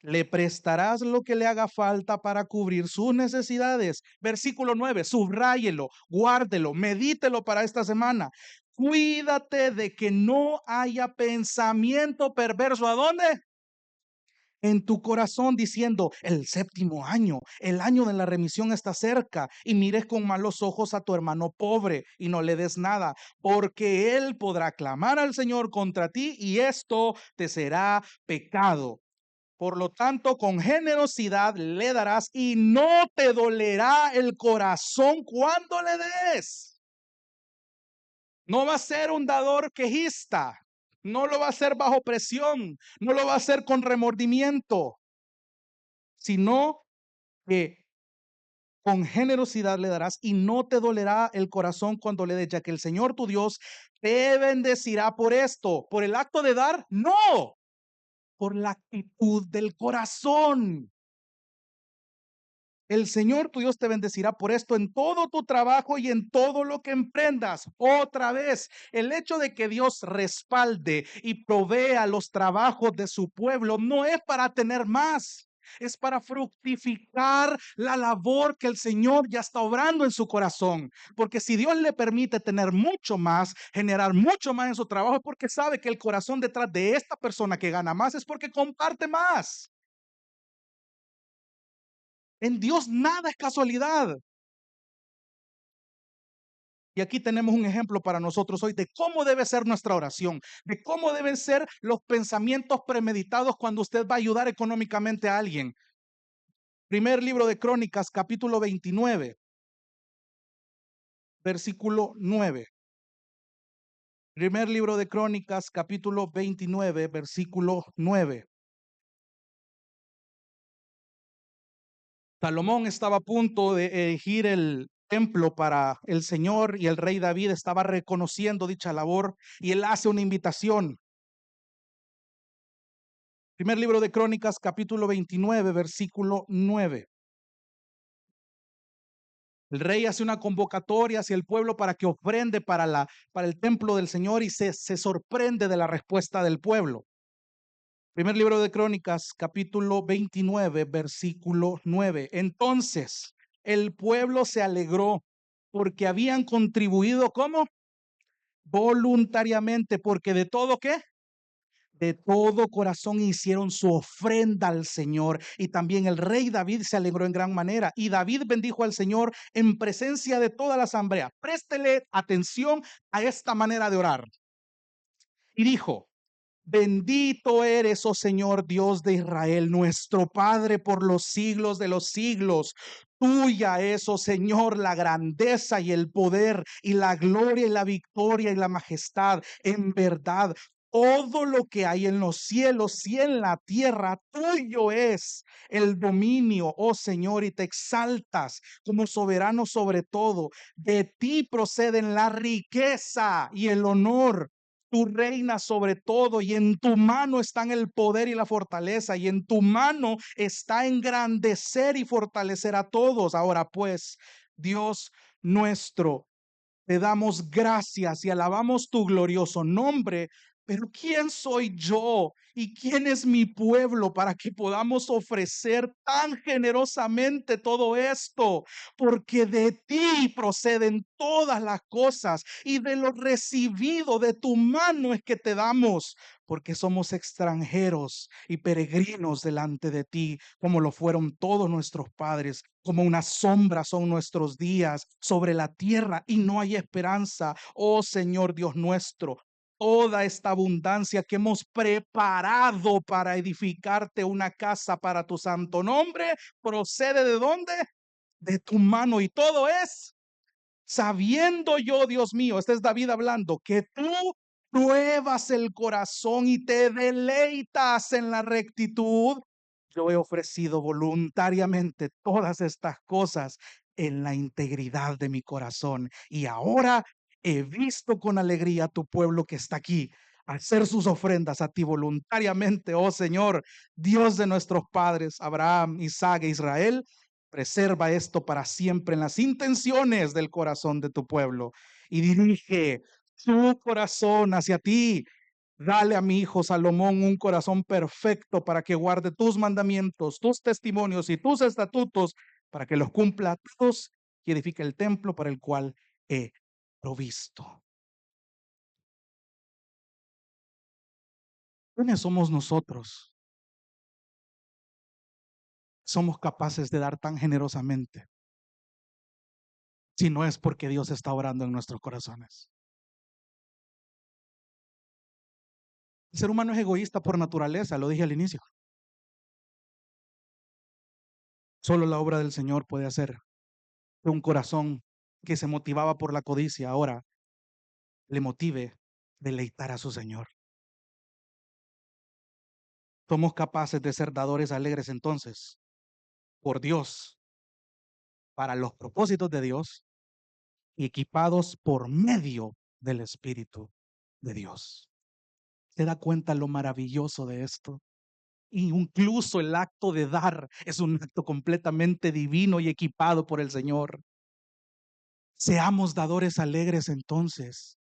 le prestarás lo que le haga falta para cubrir sus necesidades. Versículo 9, subráyelo, guárdelo, medítelo para esta semana. Cuídate de que no haya pensamiento perverso. ¿A dónde? En tu corazón diciendo: el séptimo año, el año de la remisión está cerca, y mires con malos ojos a tu hermano pobre y no le des nada, porque él podrá clamar al Señor contra ti y esto te será pecado. Por lo tanto, con generosidad le darás y no te dolerá el corazón cuando le des. No va a ser un dador quejista, no lo va a hacer bajo presión, no lo va a hacer con remordimiento, sino que con generosidad le darás y no te dolerá el corazón cuando le des, ya que el Señor tu Dios te bendecirá por esto, por el acto de dar, no, por la actitud del corazón. El Señor tu Dios te bendecirá por esto en todo tu trabajo y en todo lo que emprendas. Otra vez, el hecho de que Dios respalde y provea los trabajos de su pueblo no es para tener más. Es para fructificar la labor que el Señor ya está obrando en su corazón. Porque si Dios le permite tener mucho más, generar mucho más en su trabajo, es porque sabe que el corazón detrás de esta persona que gana más es porque comparte más. En Dios nada es casualidad. Y aquí tenemos un ejemplo para nosotros hoy de cómo debe ser nuestra oración, de cómo deben ser los pensamientos premeditados cuando usted va a ayudar económicamente a alguien. Primer libro de Crónicas, capítulo 29, versículo 9. Primer libro de Crónicas, capítulo 29, versículo 9. Salomón estaba a punto de erigir el templo para el Señor y el rey David estaba reconociendo dicha labor y él hace una invitación. Primer libro de Crónicas, capítulo 29, versículo 9. El rey hace una convocatoria hacia el pueblo para que ofrende para el templo del Señor y se sorprende de la respuesta del pueblo. Primer libro de Crónicas, capítulo 29, versículo 9. Entonces, el pueblo se alegró porque habían contribuido, ¿cómo? Voluntariamente, porque de todo, ¿qué? De todo corazón hicieron su ofrenda al Señor. Y también el rey David se alegró en gran manera. Y David bendijo al Señor en presencia de toda la asamblea. Préstele atención a esta manera de orar. Y dijo: bendito eres, oh Señor Dios de Israel, nuestro Padre por los siglos de los siglos. Tuya es, oh Señor, la grandeza y el poder y la gloria y la victoria y la majestad. En verdad, todo lo que hay en los cielos y en la tierra, tuyo es el dominio, oh Señor, y te exaltas como soberano sobre todo. De ti proceden la riqueza y el honor. Tú reinas sobre todo y en tu mano están el poder y la fortaleza y en tu mano está engrandecer y fortalecer a todos. Ahora pues, Dios nuestro, te damos gracias y alabamos tu glorioso nombre. Pero ¿quién soy yo y quién es mi pueblo para que podamos ofrecer tan generosamente todo esto? Porque de ti proceden todas las cosas y de lo recibido de tu mano es que te damos, porque somos extranjeros y peregrinos delante de ti, como lo fueron todos nuestros padres. Como una sombra son nuestros días sobre la tierra y no hay esperanza. Oh Señor Dios nuestro, toda esta abundancia que hemos preparado para edificarte una casa para tu santo nombre, procede ¿de dónde? De tu mano, y todo es sabiendo yo, Dios mío, este es David hablando, que tú pruebas el corazón y te deleitas en la rectitud. Yo he ofrecido voluntariamente todas estas cosas en la integridad de mi corazón. Y ahora he visto con alegría a tu pueblo que está aquí, hacer sus ofrendas a ti voluntariamente, oh Señor, Dios de nuestros padres, Abraham, Isaac e Israel. Preserva esto para siempre en las intenciones del corazón de tu pueblo y dirige su corazón hacia ti. Dale a mi hijo Salomón un corazón perfecto para que guarde tus mandamientos, tus testimonios y tus estatutos, para que los cumpla todos y edifique el templo para el cual he provisto. ¿Quiénes somos nosotros? Somos capaces de dar tan generosamente, si no es porque Dios está orando en nuestros corazones. El ser humano es egoísta por naturaleza, lo dije al inicio. Solo la obra del Señor puede hacer que un corazón que se motivaba por la codicia ahora le motive deleitar a su Señor. Somos capaces de ser dadores alegres entonces, por Dios, para los propósitos de Dios y equipados por medio del Espíritu de Dios. ¿Se da cuenta lo maravilloso de esto? Y incluso el acto de dar es un acto completamente divino y equipado por el Señor. Seamos dadores alegres entonces.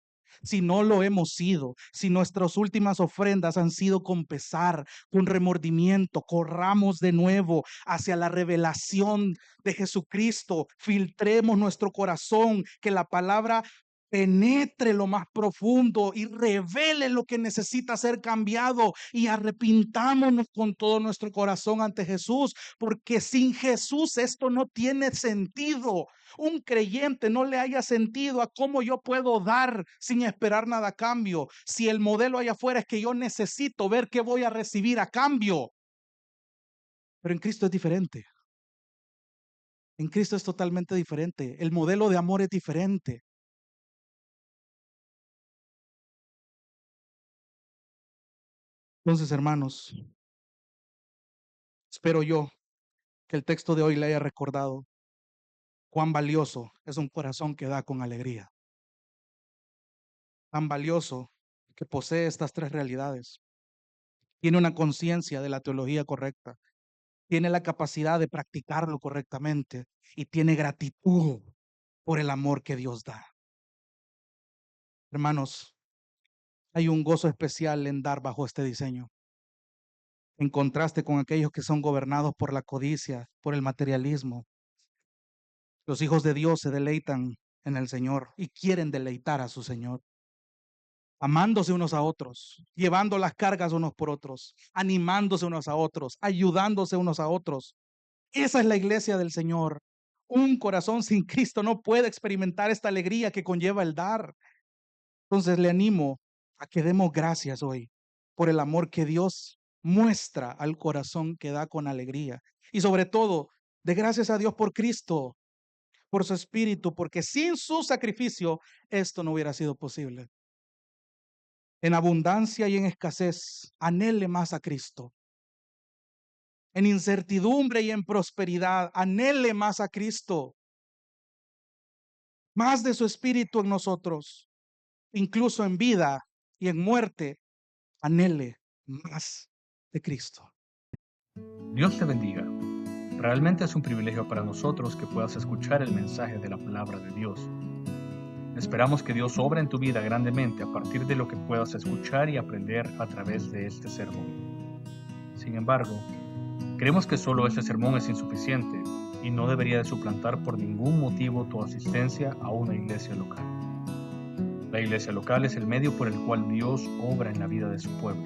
Si no lo hemos sido, si nuestras últimas ofrendas han sido con pesar, con remordimiento, corramos de nuevo hacia la revelación de Jesucristo. Filtremos nuestro corazón, que la palabra penetre lo más profundo y revele lo que necesita ser cambiado, y arrepintámonos con todo nuestro corazón ante Jesús, porque sin Jesús esto no tiene sentido. Un creyente no le haya sentido a cómo yo puedo dar sin esperar nada a cambio, si el modelo allá afuera es que yo necesito ver qué voy a recibir a cambio. Pero en Cristo es diferente. En Cristo es totalmente diferente. El modelo de amor es diferente. Entonces, hermanos, espero yo que el texto de hoy le haya recordado cuán valioso es un corazón que da con alegría. Tan valioso que posee estas tres realidades. Tiene una conciencia de la teología correcta. Tiene la capacidad de practicarlo correctamente y tiene gratitud por el amor que Dios da. Hermanos, hay un gozo especial en dar bajo este diseño, en contraste con aquellos que son gobernados por la codicia, por el materialismo. Los hijos de Dios se deleitan en el Señor y quieren deleitar a su Señor, amándose unos a otros, llevando las cargas unos por otros, animándose unos a otros, ayudándose unos a otros. Esa es la iglesia del Señor. Un corazón sin Cristo no puede experimentar esta alegría que conlleva el dar. Entonces le animo a que demos gracias hoy por el amor que Dios muestra al corazón que da con alegría. Y sobre todo, de gracias a Dios por Cristo, por su Espíritu, porque sin su sacrificio esto no hubiera sido posible. En abundancia y en escasez, anhele más a Cristo. En incertidumbre y en prosperidad, anhele más a Cristo. Más de su Espíritu en nosotros, incluso en vida y en muerte, anhele más de Cristo. Dios te bendiga. Realmente es un privilegio para nosotros que puedas escuchar el mensaje de la palabra de Dios. Esperamos que Dios obra en tu vida grandemente a partir de lo que puedas escuchar y aprender a través de este sermón. Sin embargo, creemos que solo este sermón es insuficiente y no debería de suplantar por ningún motivo tu asistencia a una iglesia local. La iglesia local es el medio por el cual Dios obra en la vida de su pueblo.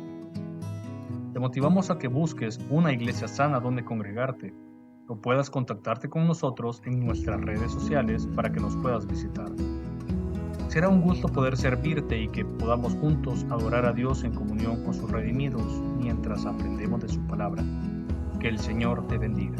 Te motivamos a que busques una iglesia sana donde congregarte o puedas contactarte con nosotros en nuestras redes sociales para que nos puedas visitar. Será un gusto poder servirte y que podamos juntos adorar a Dios en comunión con sus redimidos mientras aprendemos de su palabra. Que el Señor te bendiga.